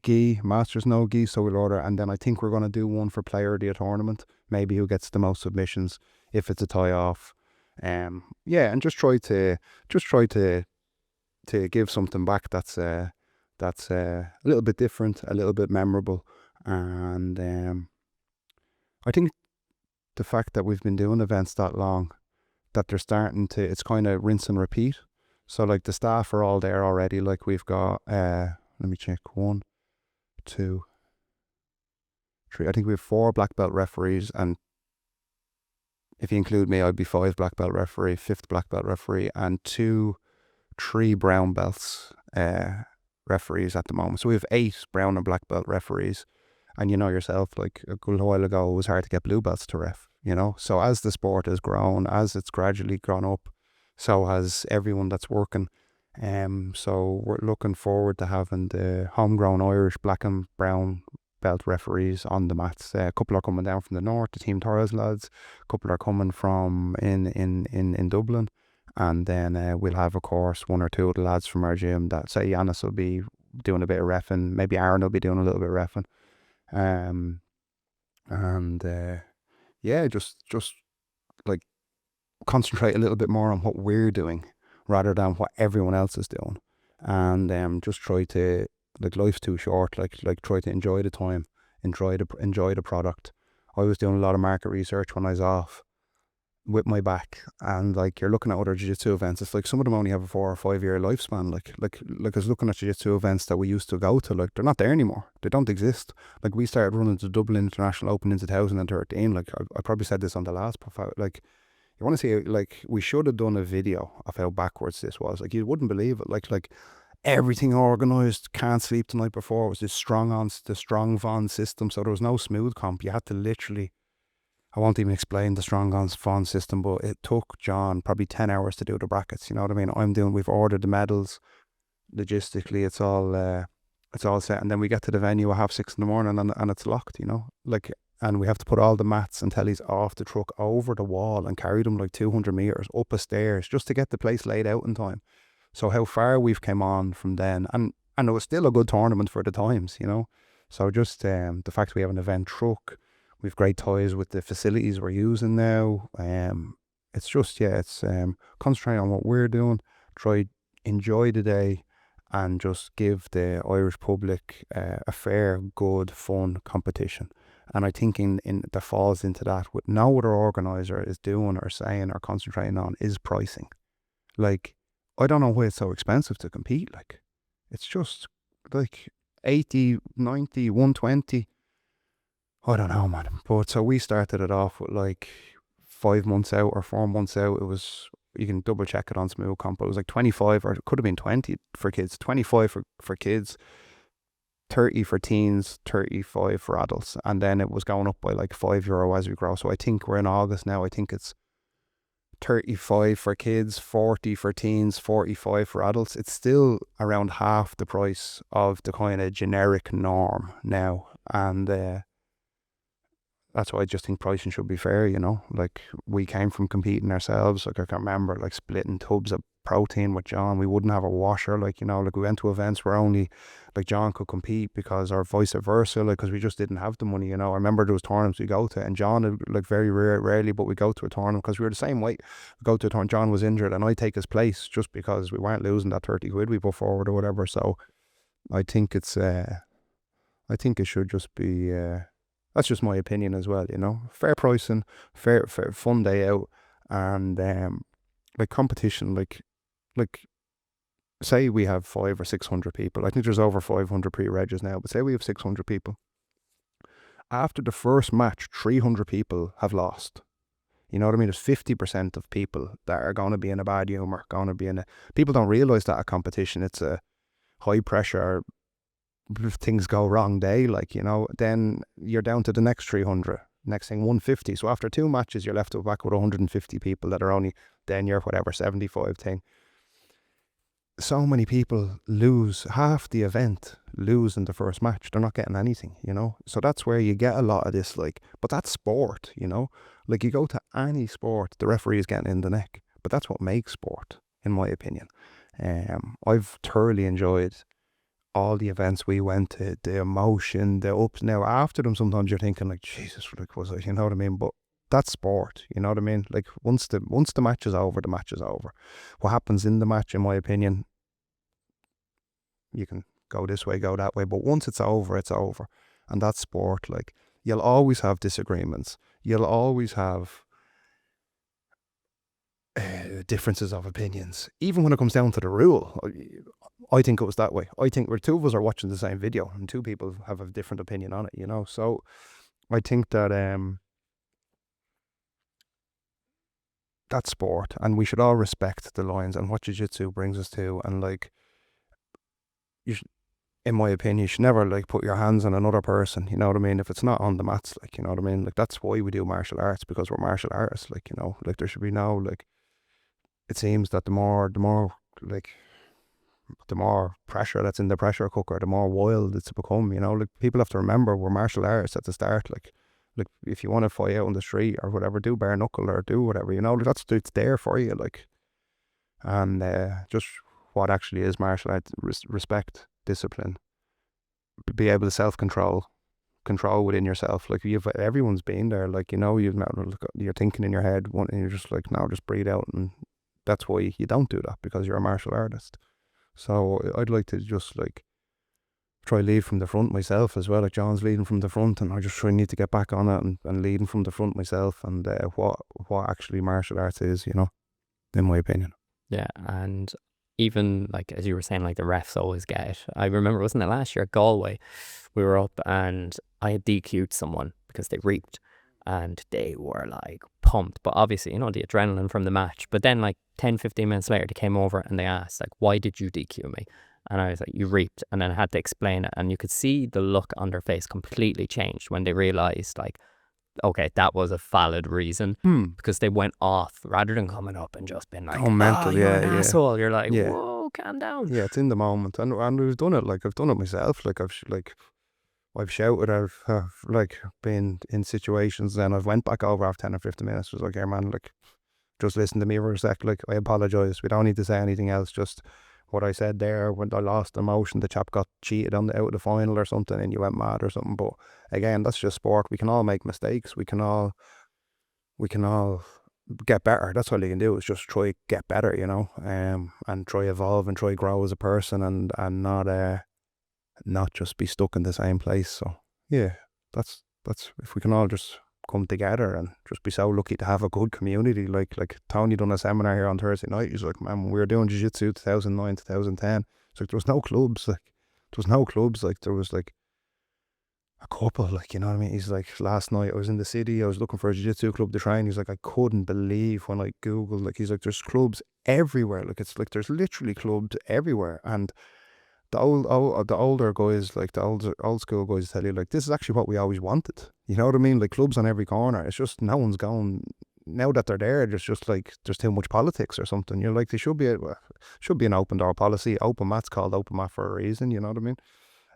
NoGi, so we'll order. And then I think we're going to do one for player of the tournament, maybe who gets the most submissions if it's a tie off. And just try to give something back that's a little bit different, a little bit memorable. And I think the fact that we've been doing events that long, that they're starting to, it's kind of rinse and repeat. So like the staff are all there already. Like we've got, let me check, 1, 2, 3. I think we have 4 black belt referees, and if you include me, I'd be 5 black belt referee, 5th black belt referee, and 3 brown belts referees at the moment. So we have 8 brown and black belt referees. And you know yourself, like a good while ago, it was hard to get blue belts to ref, So as the sport has grown, as it's gradually gone up, so has everyone that's working. So we're looking forward to having the homegrown Irish black and brown belt referees on the mats. A couple are coming down from the north, the Team Torres lads. A couple are coming from in Dublin. And then we'll have, of course, 1 or 2 of the lads from our gym that, say, Yanis will be doing a bit of reffing. Maybe Aaron will be doing a little bit of reffing. Just like concentrate a little bit more on what we're doing rather than what everyone else is doing, and just try to, like, life's too short, like try to enjoy the time, enjoy the product. I was doing a lot of market research when I was off with my back, and like you're looking at other jiu-jitsu events, it's like some of them only have a 4 or 5 year lifespan. Like I was looking at jiu-jitsu events that we used to go to, like they're not there anymore, they don't exist. Like we started running the Dublin International Open in 2013. Like I probably said this on the last profile, like you want to see, like we should have done a video of how backwards this was. Like you wouldn't believe it. Like everything organised, can't sleep the night before. It was the strong Von system, so there was no smooth comp. You had to literally, I won't even explain the strong Von system, but it took John probably 10 hours to do the brackets. You know what I mean? We've ordered the medals. Logistically, it's all set. And then we get to the venue at 6:30 in the morning and it's locked, Like, and we have to put all the mats and tellies off the truck over the wall and carry them like 200 meters up a stairs just to get the place laid out in time. So how far we've come on from then. And it was still a good tournament for the times, So just the fact we have an event truck, we've great ties with the facilities we're using now. It's just, it's concentrate on what we're doing, enjoy the day, and just give the Irish public a fair, good, fun competition. And I think in that falls into that, what no other organizer is doing or saying or concentrating on is pricing. Like, I don't know why it's so expensive to compete. Like, it's just like 80, 90, 120. I don't know, man. But so we started it off with like 5 months out or 4 months out. It was, you can double check it on Smooth Comp, it was like 25, or it could have been 20 for kids, 25 for kids, 30 for teens, 35 for adults, and then it was going up by like €5 as we grow. So I think we're in August now. I think it's 35 for kids, 40 for teens, 45 for adults. It's still around half the price of the kind of generic norm now, and that's why I just think pricing should be fair, you know. Like, we came from competing ourselves. Like, I can remember like splitting tubs of protein with John. We wouldn't have a washer, like, you know. Like, we went to events where only like John could compete, because, or vice versa, like, because we just didn't have the money, you know. I remember there was tournaments we go to, and John, like, very rarely, but we go to a tournament because we were the same weight. We go to a tournament, John was injured, and I take his place just because we weren't losing that 30 quid we put forward or whatever. So I think it's I think it should just be that's just my opinion as well, you know. Fair pricing, fair fun day out, and like competition, like say we have 500 or 600 people. I think there's over 500 pre-regs now, but say we have 600 people. After the first match, 300 people have lost. You know what I mean? There's 50% of people that are going to be in a bad humour, going to be in a... People don't realise that a competition, it's a high pressure, if things go wrong day, like, you know, then you're down to the next 300, next thing 150. So after 2 matches, you're left back with 150 people that are only, then you're whatever, 75 thing. So many people lose half the event, lose in the first match. They're not getting anything, you know. So that's where you get a lot of this, like, but that's sport, you know. Like, you go to any sport, the referee is getting in the neck, but that's what makes sport, in my opinion. I've thoroughly enjoyed all the events we went to, the emotion, the ups. Now after them, sometimes you're thinking like, Jesus, like, was I, you know what I mean? But that's sport, you know what I mean? Like, once the match is over, the match is over. What happens in the match, in my opinion, you can go this way, go that way, but once it's over, it's over. And that's sport. Like, you'll always have disagreements, you'll always have differences of opinions, even when it comes down to the rule. I think it was that way. I think where 2 of us are watching the same video and 2 people have a different opinion on it, you know. So I think that that's sport, and we should all respect the lines and what jiu-jitsu brings us to. And like, you should, in my opinion, you should never like put your hands on another person, you know what I mean, if it's not on the mats, like, you know what I mean. Like, that's why we do martial arts, because we're martial artists, like, you know. Like, there should be no, like, it seems that the more like, the more pressure that's in the pressure cooker, the more wild it's become, you know. Like, people have to remember we're martial artists at the start. Like if you want to fight out on the street or whatever, do bare knuckle or do whatever, you know. Like, it's there for you, like. And just what actually is martial arts: respect, discipline, be able to self-control, control within yourself. Like, everyone's been there, like, you know. You're thinking in your head and you're just like, no, just breathe out. And that's why you don't do that, because you're a martial artist. So I'd like to just like try lead from the front myself as well. Like, John's leading from the front, and I just need to get back on it and leading from the front myself, and what actually martial arts is, you know, in my opinion. Yeah, and even like, as you were saying, like, the refs always get it. I remember, wasn't it last year at Galway, we were up and I had DQ'd someone because they reaped, and they were like pumped, but obviously, you know, the adrenaline from the match. But then like 10-15 minutes later, they came over and they asked like, why did you DQ me? And I was like, you reaped. And then I had to explain it, and you could see the look on their face completely changed when they realized, like, okay, that was a valid reason, because they went off rather than coming up and just being like, oh, mental, you're yeah, an yeah. asshole. You're like, Yeah. whoa, calm down. Yeah, it's in the moment, and we've done it. Like, I've done it myself. Like, I've shouted, I've like been in situations, and I've went back over after 10 or 15 minutes, was like, hey man, like, just listen to me for a sec, like, I apologise, we don't need to say anything else, just what I said there, when I lost emotion, the chap got cheated out of the final or something, and you went mad or something. But again, that's just sport. We can all make mistakes, we can all get better. That's all you can do, is just try get better, you know, and try evolve and try grow as a person, and not just be stuck in the same place. So yeah, that's that's if we can all just come together and just be so lucky to have a good community. Like Tony done a seminar here on Thursday night. He's like, man, when we were doing jiu-jitsu 2009, 2010, it's like there was no clubs. Like there was no clubs. Like there was like a couple, like, you know what I mean? He's like, last night I was in the city, I was looking for a jiu-jitsu club to train. He's like, I couldn't believe when I Googled, like, he's like, there's clubs everywhere. Like, it's like, there's literally clubs everywhere. And the older guys, like the old school guys tell you, like, this is actually what we always wanted. You know what I mean? Like, clubs on every corner. It's just no one's going, now that they're there, there's just like, there's too much politics or something. You're like, they should be an open door policy. Open mat's called open mat for a reason, you know what I mean?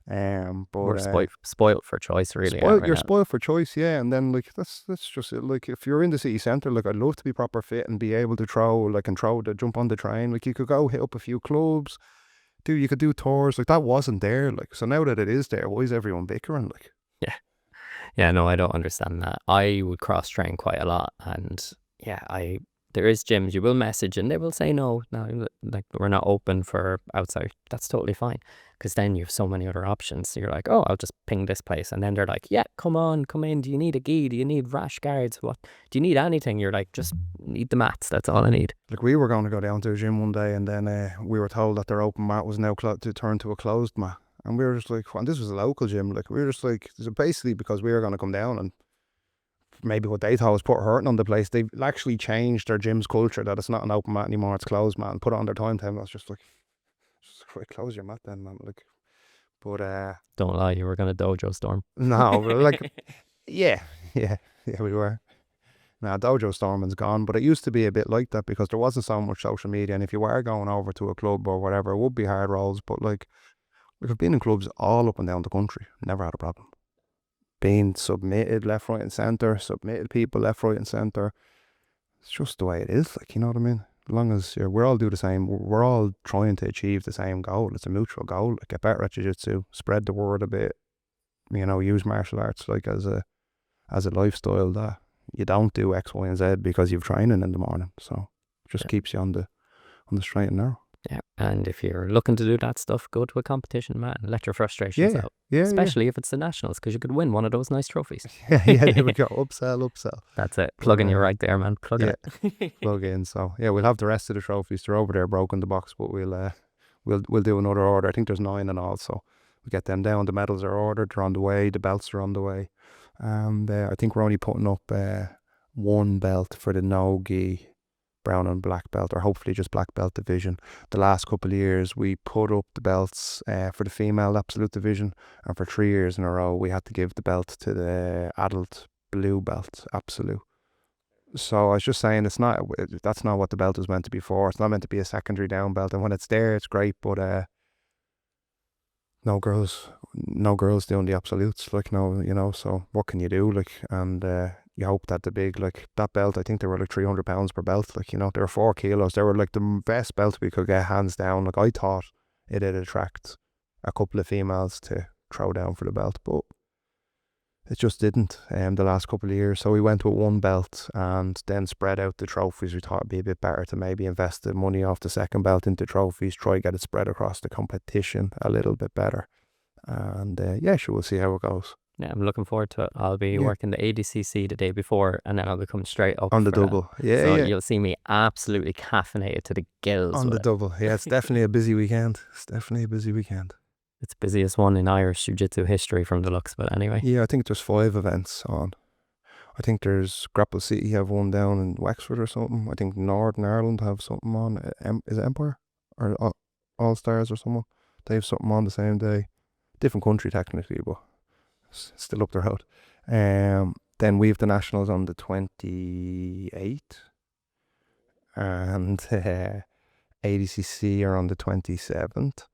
But We're spoiled for choice, really. you're spoiled for choice, yeah. And then like that's just it. Like if you're in the city centre, like I'd love to be proper fit and be able to jump on the train. Like you could go hit up a few clubs, you could do tours. Like that wasn't there. Like so now that it is there, why is everyone bickering? Like yeah, no, I don't understand that. I would cross train quite a lot, and there is gyms you will message and they will say no, like we're not open for outside. That's totally fine, because then you have so many other options. So you're like, oh, I'll just ping this place, and then they're like, yeah, come in. Do you need a gi? Do you need rash guards? What do you need? Anything? You're like, just need the mats. That's all I need. Like we were going to go down to a gym one day, and then we were told that their open mat was now to turn to a closed mat, and we were just like, and this was a local gym. Like we were just like, so basically because we were going to come down and. Maybe what they thought was put hurting on the place. They've actually changed their gym's culture that it's not an open mat anymore, it's closed mat, and put it on their timetable. I was just like, right, close your mat then, man. Like, but don't lie, you were gonna dojo storm. No, but like, yeah, we were. Now dojo storming's gone, but it used to be a bit like that because there wasn't so much social media, and if you were going over to a club or whatever, it would be hard rolls. But like I've been in clubs all up and down the country, never had a problem. Being submitted left, right and centre, submitted people left, right and centre. It's just the way it is, like, you know what I mean? As long as we're all do the same, we're all trying to achieve the same goal. It's a mutual goal, like get better at jiu-jitsu, spread the word a bit, you know, use martial arts like as a lifestyle that you don't do X, Y and Z because you've training in the morning. So it just keeps you on the straight and narrow. Yeah, and if you're looking to do that stuff, go to a competition, man, and let your frustrations out. Yeah, especially if it's the nationals, because you could win one of those nice trophies. Yeah, there we go. Upsell. That's it. Plugging you right there, man. Plug it. Plug in. So yeah, we'll have the rest of the trophies. They're over there, broken the box, but we'll do another order. I think there's 9 in all, so we get them down. The medals are ordered. They're on the way. The belts are on the way, and I think we're only putting up one belt for the NoGi brown and black belt, or hopefully just black belt division. The last couple of years we put up the belts for the female absolute division, and for 3 years in a row we had to give the belt to the adult blue belt absolute. So I was just saying, that's not what the belt was meant to be for. It's not meant to be a secondary down belt, and when it's there it's great, but no girls doing the absolutes, like, no, you know. So what can you do, like? And you hope that the big, like, that belt, I think they were like 300 pounds per belt, like, you know, they were 4 kilos. They were like the best belt we could get, hands down. Like, I thought it'd attract a couple of females to throw down for the belt, but it just didn't the last couple of years. So we went with one belt and then spread out the trophies. We thought it'd be a bit better to maybe invest the money off the second belt into trophies, try to get it spread across the competition a little bit better. And sure, we'll see how it goes. Yeah, I'm looking forward to it. I'll be working the ADCC the day before, and then I'll be coming straight up on the double. You'll see me absolutely caffeinated to the gills on the double. Yeah, it's definitely a busy weekend. It's the busiest one in Irish Jiu-Jitsu history from the looks, but anyway. Yeah, I think there's 5 events on. I think there's Grapple City have one down in Wexford or something. I think Northern Ireland have something on. Is it Empire? Or All Stars or someone? They have something on the same day. Different country technically, but still up the road. Then we have the Nationals on the 28th. And ADCC are on the 27th.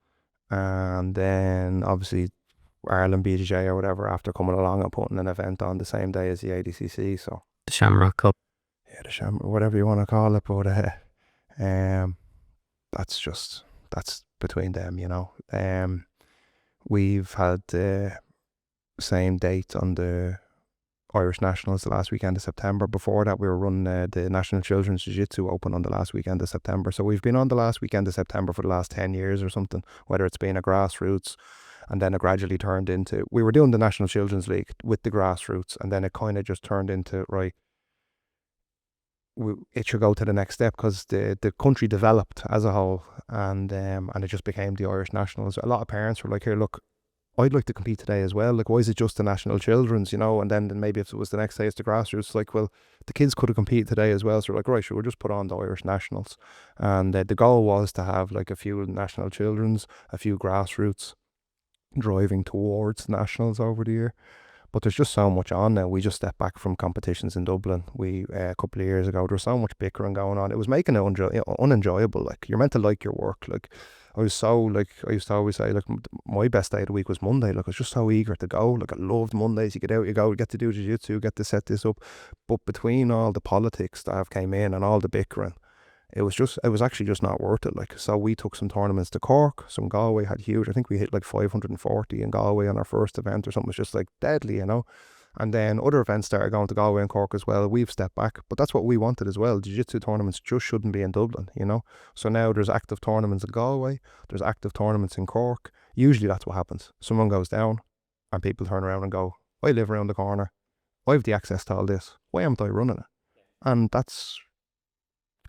And then obviously Ireland BJJ or whatever after coming along and putting an event on the same day as the ADCC. So the Shamrock Cup. Yeah, the Shamrock, whatever you want to call it. But that's between them, you know. We've had the same date on the Irish Nationals the last weekend of September. Before that, we were running the National Children's Jiu-Jitsu Open on the last weekend of September. So we've been on the last weekend of September for the last 10 years or something, whether it's been a grassroots, And then it gradually turned into, we were doing the National Children's League with the grassroots, and then it kind of just turned into, right, it should go to the next step, because the country developed as a whole, and it just became the Irish Nationals. A lot of parents were like, here, look, I'd like to compete today as well. Like, why is it just the National Children's, you know? And then maybe if it was the next day, it's the grassroots. Like, well, the kids could have competed today as well. So we're like, right, sure, we'll just put on the Irish Nationals. And the goal was to have like a few National Children's, a few grassroots, driving towards Nationals over the year. But there's just so much on now. We just stepped back from competitions in Dublin. A couple of years ago, there was so much bickering going on. It was making it unenjoyable. Like, you're meant to like your work. Like, I used to always say, like, my best day of the week was Monday. Like, I was just so eager to go. Like, I loved Mondays. You get out, you go, you get to do jiu-jitsu, get to set this up. But between all the politics that have came in and all the bickering, it was actually just not worth it. Like, so we took some tournaments to Cork. Some Galway had huge. I think we hit like 540 in Galway on our first event or something. It was just like deadly, you know. And then other events started going to Galway and Cork as well. We've stepped back, but that's what we wanted as well. Jiu-Jitsu tournaments just shouldn't be in Dublin, you know. So now there's active tournaments in Galway. There's active tournaments in Cork. Usually that's what happens. Someone goes down and people turn around and go, I live around the corner. I have the access to all this. Why am I running it? And that's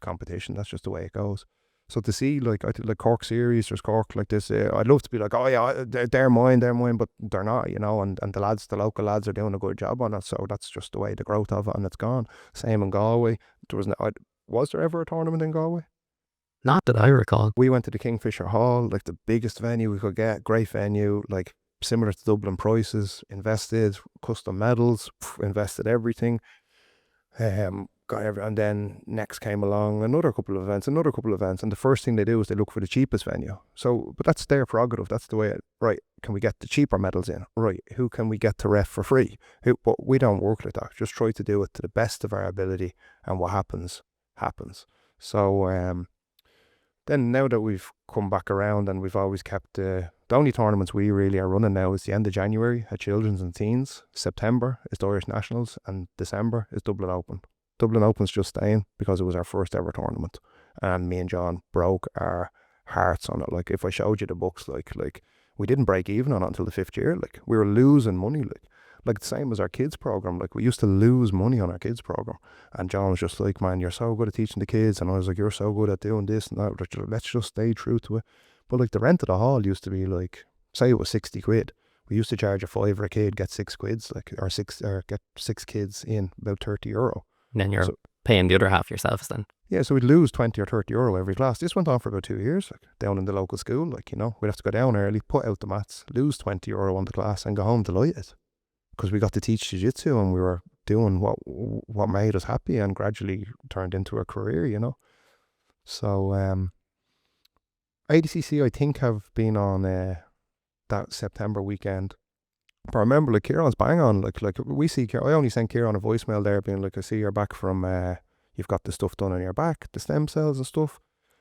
competition. That's just the way it goes. So to see like Cork series, there's Cork like this, I'd love to be like, oh yeah, they're mine, but they're not, you know. And the local lads are doing a good job on it. So that's just the way the growth of it, and it's gone. Same in Galway. Was there ever a tournament in Galway? Not that I recall. We went to the Kingfisher Hall, like the biggest venue we could get, great venue, like similar to Dublin prices, invested, custom medals, invested everything. And then next came along another couple of events, and the first thing they do is they look for the cheapest venue. So, but that's their prerogative. That's the way right, can we get the cheaper medals in? Right, who can we get to ref for free? But we don't work like that. Just try to do it to the best of our ability, and what happens. So, then now that we've come back around, and we've always kept the only tournaments we really are running now is the end of January at Children's and Teens, September is the Irish Nationals, and December is Dublin Open. Dublin Open's just staying because it was our first ever tournament, and me and John broke our hearts on it. Like, if I showed you the books, like we didn't break even on it until the 5th year. Like, we were losing money, like the same as our kids program. Like, we used to lose money on our kids program, and John was just like, man, you're so good at teaching the kids, and I was like, you're so good at doing this and that, let's just stay true to it. But like, the rent of the hall used to be like, say it was 60 quid. We used to charge a £5 a kid, get 6 quids, or get 6 kids in, about €30. And then you're paying the other half yourselves then. Yeah, so we'd lose €20 or €30 every class. This went on for about 2 years, like, down in the local school. Like, you know, we'd have to go down early, put out the mats, lose €20 on the class, and go home delighted, because we got to teach jiu-jitsu, and we were doing what made us happy, and gradually turned into a career, you know. So ADCC, I think, have been on that September weekend. But I remember, like, Kieran's bang on. Like we see Kieran. I only sent Kieran a voicemail there being like, I see you're back from, you've got the stuff done on your back, the stem cells and stuff.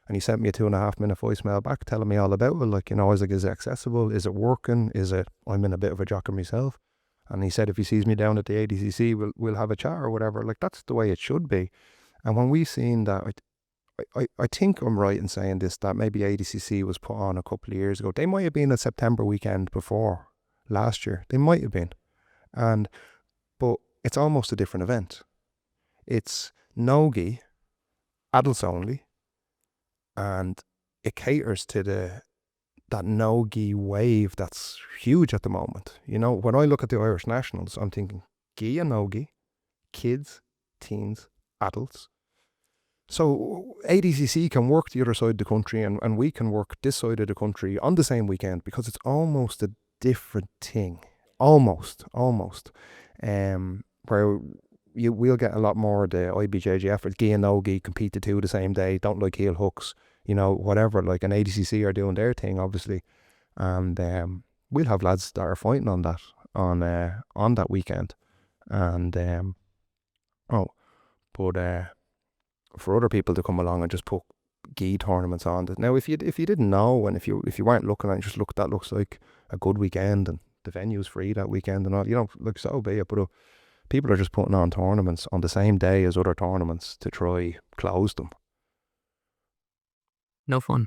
And he sent me a 2.5 minute voicemail back telling me all about it. Like, you know, I was like, is it accessible? Is it working? I'm in a bit of a jocker myself. And he said, if he sees me down at the ADCC, we'll have a chat or whatever. Like, that's the way it should be. And when we seen that, I think I'm right in saying this, that maybe ADCC was put on a couple of years ago. They might have been a September weekend before last year. They might have been. But it's almost a different event. It's NoGi, adults only, and it caters to that NoGi wave that's huge at the moment. You know, when I look at the Irish Nationals, I'm thinking gi and NoGi, kids, teens, adults. So ADCC can work the other side of the country, and we can work this side of the country on the same weekend, because it's almost a different thing. Almost. Where we'll get a lot more of the IBJJ effort. Gi and NoGi compete the two the same day, don't like heel hooks, you know, whatever. Like, an ADCC are doing their thing, obviously. And we'll have lads that are fighting on that, on that weekend. And, for other people to come along and just put gi tournaments on. Now, if you didn't know, and if you weren't looking at it, just look, that looks like a good weekend, and the venue's free that weekend and all, you know, like, so be it. But people are just putting on tournaments on the same day as other tournaments to try close them. No fun.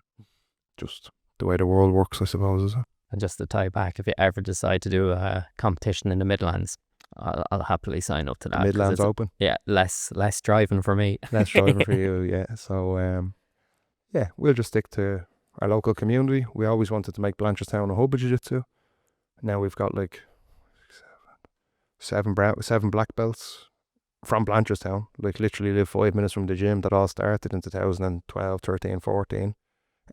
Just the way the world works, I suppose, is it? And just to tie back, if you ever decide to do a competition in the Midlands, I'll happily sign up to that. 'cause Midlands it's, Open. yeah, less driving for me. Less driving for you, yeah. So, yeah, we'll just stick to our local community. We always wanted to make Blanchardstown a hub of jiu-jitsu. Now we've got like seven black belts from Blanchardstown. Like literally live 5 minutes from the gym that all started in 2012, 13, 14.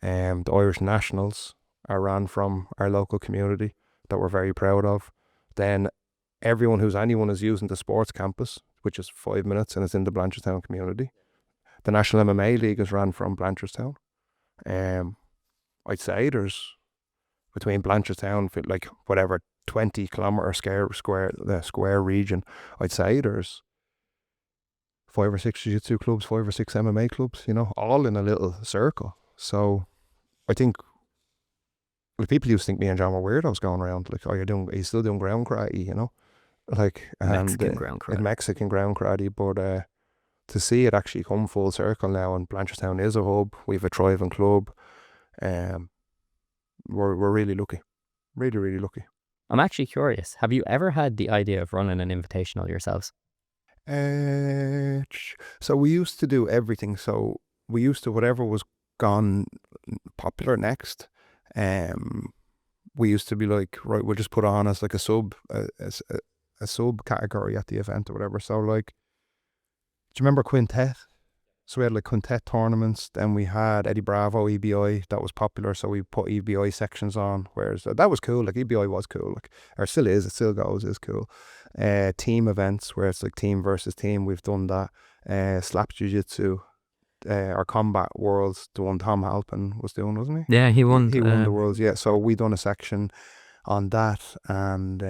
The Irish Nationals are ran from our local community that we're very proud of. Then anyone is using the sports campus, which is 5 minutes, and it's in the Blanchardstown community. The National MMA League is ran from Blanchardstown. I'd say there's between Blanchardstown, like whatever 20-kilometer square region, I'd say there's 5 or 6 jiu-jitsu clubs, 5 or 6 MMA clubs, you know, all in a little circle. So I think people used to think me and John were weirdos going around, like, oh, are you still doing ground karate, you know, like Mexican ground karate. Mexican ground karate. But to see it actually come full circle now, and Blanchardstown is a hub, we've a thriving club. We're really lucky, really lucky. I'm actually curious. Have you ever had the idea of running an invitational yourselves? So we used to do everything. So we used to, whatever was gone popular next, we used to be like, right, we'll just put on as like a sub category at the event or whatever. So like, do you remember Quintet? So we had like Quintet tournaments. Then we had Eddie Bravo EBI that was popular, so we put EBI sections on. Whereas that was cool. Like EBI was cool, like, or still is. It still goes. Is cool. Team events where it's like team versus team. We've done that. Slap Jiu-Jitsu, our Combat Worlds, the one Tom Halpin was doing, wasn't he? Yeah, he won. He won the Worlds. Yeah. So we done a section on that, and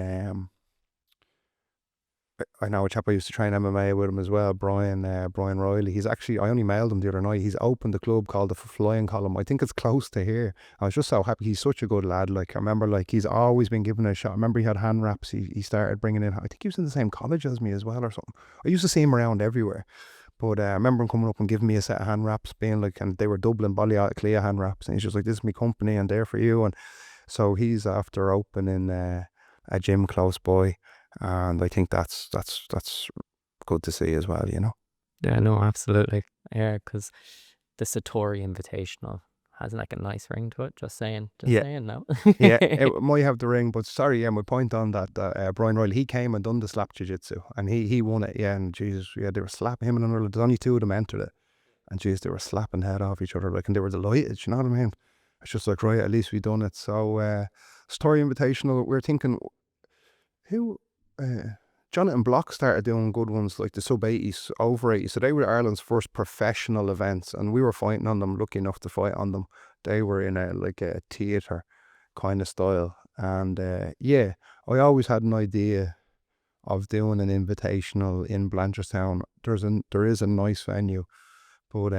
I know a chap I used to train MMA with him as well, Brian Riley. He's actually, I only mailed him the other night. He's opened a club called the Flying Column. I think it's close to here. I was just so happy. He's such a good lad. Like, I remember, like, he's always been given a shot. I remember he had hand wraps. He started bringing in, I think he was in the same college as me as well or something. I used to see him around everywhere. But I remember him coming up and giving me a set of hand wraps, being like, and they were Dublin Ballyclea hand wraps. And he's just like, this is my company and they're for you. And so he's after opening a gym close by. And I think that's good to see as well, you know. Yeah, no, absolutely. Yeah, because the Satori Invitational has like a nice ring to it. Just saying now. Yeah, it might have the ring, but sorry, yeah, my point on that, Brian Riley, he came and done the slap jiu-jitsu, and he won it, yeah, and Jesus, yeah, they were slapping him, and there's only 2 of them entered it, and Jesus, they were slapping head off each other, like, and they were delighted, you know what I mean? It's just like, right, at least we done it. So, Satori Invitational, we're thinking, who... Jonathan Block started doing good ones like the sub 80s, over 80s. So they were Ireland's first professional events, and we were fighting on them, lucky enough to fight on them. They were in a theatre kind of style. And yeah, I always had an idea of doing an invitational in Blanchardstown. There is a nice venue, but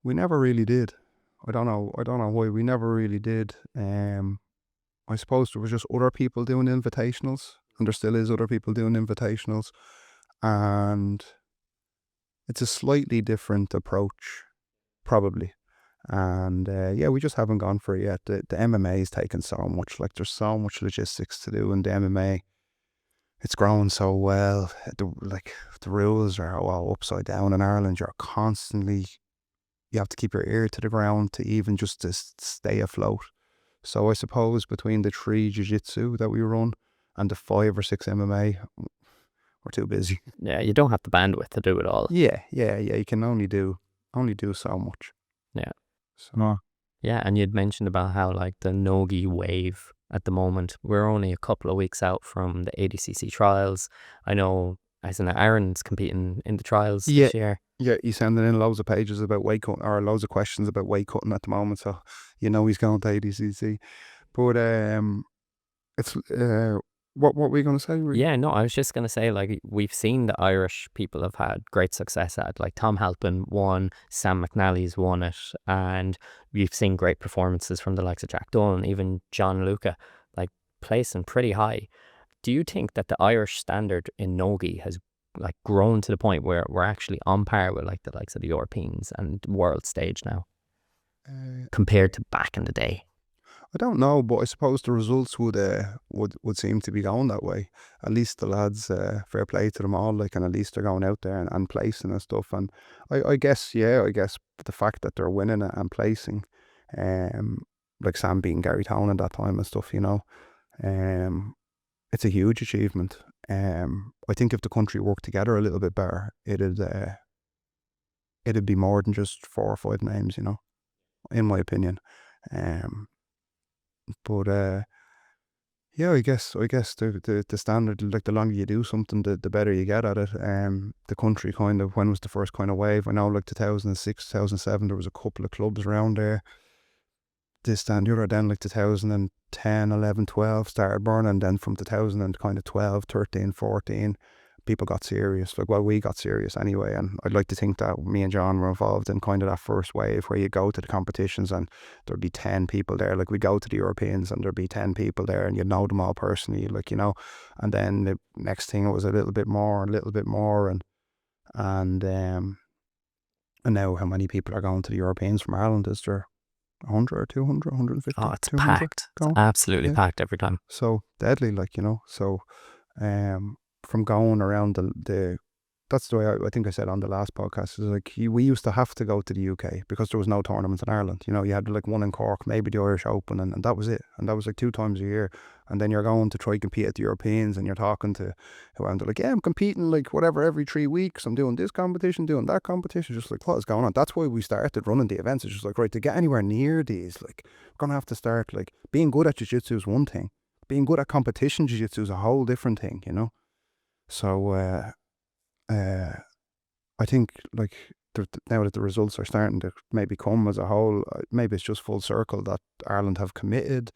we never really did. I don't know why we never really did. I suppose there was just other people doing invitationals, and there still is other people doing invitationals, and it's a slightly different approach, probably. And yeah, we just haven't gone for it yet. The MMA is taking so much. Like, there's so much logistics to do in the MMA. It's growing so well. The rules are all upside down in Ireland. You have to keep your ear to the ground to even just to stay afloat. So I suppose between the 3 jiu-jitsu that we run and the 5 or 6 MMA, we're too busy. Yeah, you don't have the bandwidth to do it all. Yeah. You can only do so much. Yeah. So. Yeah, and you'd mentioned about how like the NoGi wave at the moment, we're only a couple of weeks out from the ADCC trials. I know, as in Aaron's competing in the trials this year. Yeah, he's sending in loads of pages about weight cutting, or loads of questions about weight cutting at the moment. So, you know, he's going to ADCC. But it's what were we going to say? Yeah, no, I was just going to say, like, we've seen the Irish people have had great success at, like, Tom Halpin won, Sam McNally's won it, and we've seen great performances from the likes of Jack Dunn, even John Luca, like, placing pretty high. Do you think that the Irish standard in NoGi has like grown to the point where we're actually on par with like the likes of the Europeans and world stage now compared to back in the day? I don't know, but I suppose the results would seem to be going that way. At least the lads, fair play to them all, like, and at least they're going out there and placing and stuff. And I guess the fact that they're winning it and placing, like Sam beating Gary Town at that time and stuff, it's a huge achievement. I think if the country worked together a little bit better, it'd be more than just 4 or 5 names, in my opinion. But yeah, I guess the standard, like, the longer you do something, the better you get at it. The country kind of, when was the first kind of wave? I know, like 2006, 2007, there was a couple of clubs around there. This and the other, then like 2010, 11, 12 started burning, and then from 2012, 13, 14, people got serious. Like, well, we got serious anyway, and I'd like to think that me and John were involved in kind of that first wave where you go to the competitions and there'd be 10 people there. Like, we go to the Europeans and there'd be 10 people there, and you'd know them all personally, like, and then the next thing, it was a little bit more, and now how many people are going to the Europeans from Ireland? Is there 100 or 200, 150? Oh, it's packed. It's absolutely packed every time. So deadly, like, so from going around that's the way I think I said on the last podcast, is like, we used to have to go to the UK because there was no tournament in Ireland. You had like one in Cork, maybe the Irish Open, and that was it. And that was like 2 times a year. And then you're going to try compete at the Europeans, and you're talking to whoever, they're like, yeah, I'm competing like whatever every 3 weeks. I'm doing this competition, doing that competition. Just like, what is going on? That's why we started running the events. It's just like, right, to get anywhere near these, like, we're gonna have to start, like, being good at jiu-jitsu is one thing. Being good at competition jiu-jitsu is a whole different thing, So I think, like, now that the results are starting to maybe come as a whole, maybe it's just full circle that Ireland have committed,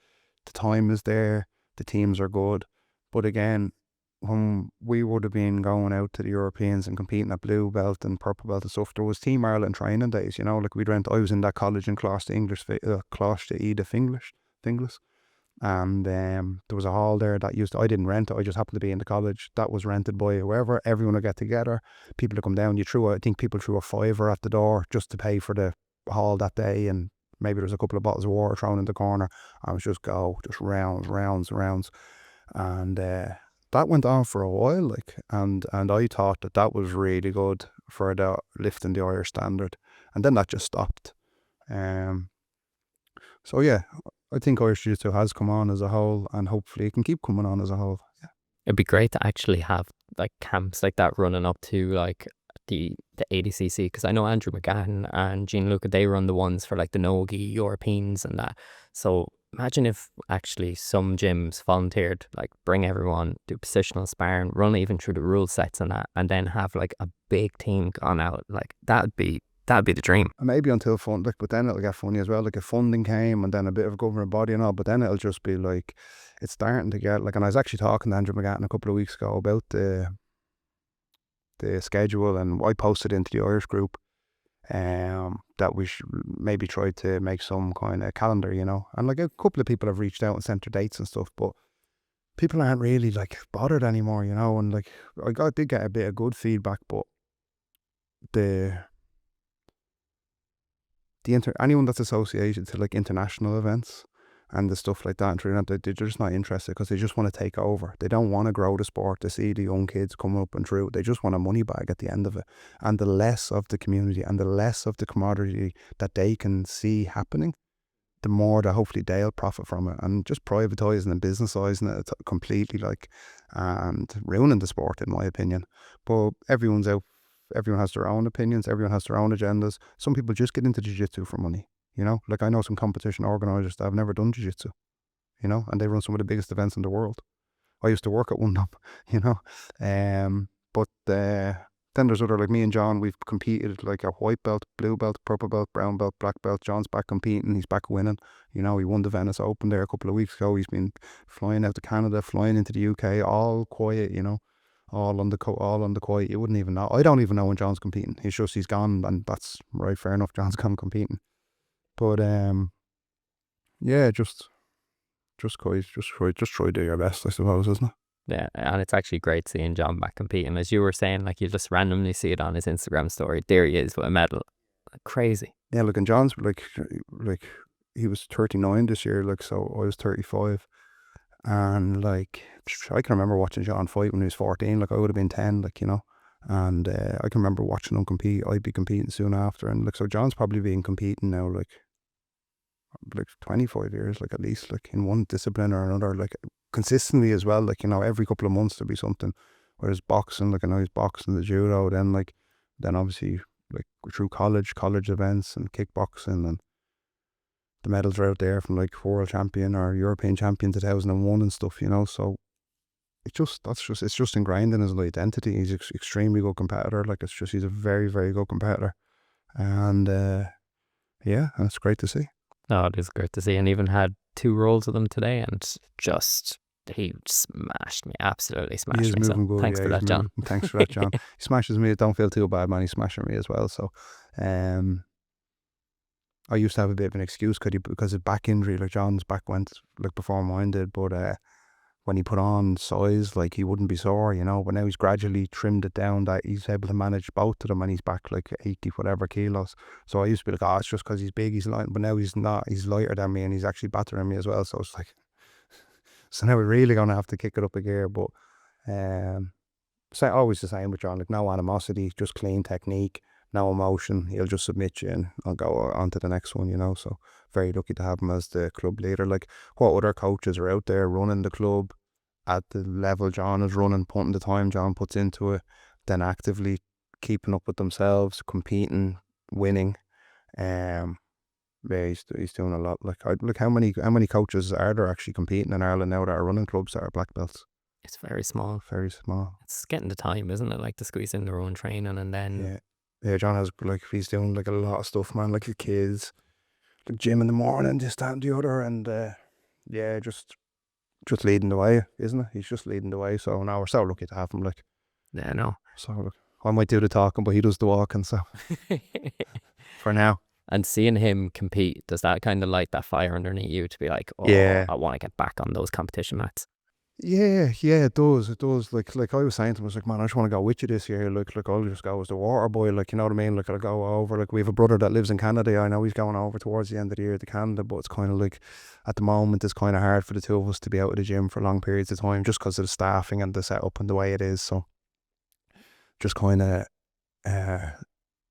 the time is there, the teams are good. But again, when we would have been going out to the Europeans and competing at blue belt and purple belt and stuff, there was Team Ireland training days, like, I was in that college in Closh to Edith Finglas. And there was a hall there that I didn't rent it, I just happened to be in the college. That was rented by whoever. Everyone would get together, people would come down. I think people threw a $5 at the door just to pay for the hall that day, and maybe there was a couple of bottles of water thrown in the corner. I was just rounds. And that went on for a while, like, and I thought that was really good for the lifting the Irish standard, and then that just stopped. So yeah, I think Irish Jiu-Jitsu has come on as a whole, and hopefully it can keep coming on as a whole. Yeah. It'd be great to actually have like camps like that running up to like the ADCC, because I know Andrew McGahan and Jean Luca, they run the ones for like the NoGi Europeans and that. So imagine if actually some gyms volunteered, like, bring everyone, do positional sparring, run even through the rule sets and that, and then have like a big team gone out. Like, that'd be the dream. And maybe until fund, like, but then it'll get funny as well. Like, if funding came and then a bit of a government body and all, but then it'll just be like, it's starting to get like, and I was actually talking to Andrew McGatton a couple of weeks ago about the schedule, and I posted into the Irish group that we should maybe try to make some kind of calendar, and like, a couple of people have reached out and sent their dates and stuff, but people aren't really like bothered anymore, and like, I did get a bit of good feedback, but anyone that's associated to like international events and the stuff like that in Trinidad, they're just not interested, because they just want to take over. They don't want to grow the sport. They see the young kids coming up and through. They just want a money bag at the end of it. And the less of the community and the less of the commodity that they can see happening, the more that hopefully they'll profit from it. And just privatising and businessising it completely, like, and ruining the sport, in my opinion. But everyone's out. Everyone has their own opinions. Everyone has their own agendas. Some people just get into jiu-jitsu for money, Like, I know some competition organisers that have never done jiu-jitsu, and they run some of the biggest events in the world. I used to work at one of them, but then there's other, like me and John, we've competed like a white belt, blue belt, purple belt, brown belt, black belt. John's back competing. He's back winning. He won the Venice Open there a couple of weeks ago. He's been flying out to Canada, flying into the UK, all quiet, all on the quiet. You wouldn't even know. I don't even know when John's competing. He's gone, and that's right, fair enough. John's gone competing, but yeah, just try to do your best, I suppose, isn't it? Yeah, and it's actually great seeing John back competing. As you were saying, like you just randomly see it on his Instagram story. There he is with a medal. Crazy. Yeah, look, and John's like he was 39 this year, like, so I was 35. And like, I can remember watching John fight when he was 14, like I would have been 10, like, you know. And I can remember watching him compete. I'd be competing soon after. And like, so John's probably been competing now like 25 years, like at least, like in one discipline or another, like consistently as well, like, you know, every couple of months there'd be something. Whereas boxing, like I know he's boxing, the judo, then obviously like through college events and kickboxing, and the medals are out there from like world champion or European champion 2001 and stuff, you know. So it's just ingrained in his identity. He's extremely good competitor. Like he's a very, very good competitor. And yeah, and it's great to see. Oh, it is great to see. And even had 2 rolls with him today, and just he smashed me, absolutely smashed me. So Good. Thanks for that, John. Thanks for that, John. He smashes me. Don't feel too bad, man. He's smashing me as well. So, I used to have a bit of an excuse because of back injury. Like John's back went like before mine did, but when he put on size, like he wouldn't be sore, you know. But now he's gradually trimmed it down that he's able to manage both of them, and he's back like 80 whatever kilos. So I used to be like, oh, it's just because he's big, he's light. But now he's not. He's lighter than me, and he's actually battering me as well. So it's like, so now we're really gonna have to kick it up a gear. But so always the same with John. Like no animosity, just clean technique. No emotion. He'll just submit you and I'll go on to the next one, you know. So very lucky to have him as the club leader. Like what other coaches are out there running the club at the level John is running, putting the time John puts into it, then actively keeping up with themselves, competing, winning. Yeah, he's doing a lot. Like how many coaches are there actually competing in Ireland now that are running clubs that are black belts? It's very small. Very small. It's getting the time, isn't it? Like to squeeze in their own training, and then yeah, John has like he's doing like a lot of stuff, man. Like the kids, like gym in the morning, this, that, and the other, and yeah, just leading the way, isn't it? He's just leading the way. So now we're so lucky to have him. Like, yeah, no. So look, I might do the talking, but he does the walking. So for now. And seeing him compete, does that kind of light that fire underneath you to be like, oh, yeah, I want to get back on those competition mats? Yeah, it does. Like I was saying to him, I was like, man, I just want to go with you this year. Like I'll just go as the water boy. Like, you know what I mean? Like I'll go over. Like we have a brother that lives in Canada. I know he's going over towards the end of the year to Canada, but it's kind of like at the moment it's kind of hard for the two of us to be out of the gym for long periods of time just because of the staffing and the setup and the way it is. So just kind of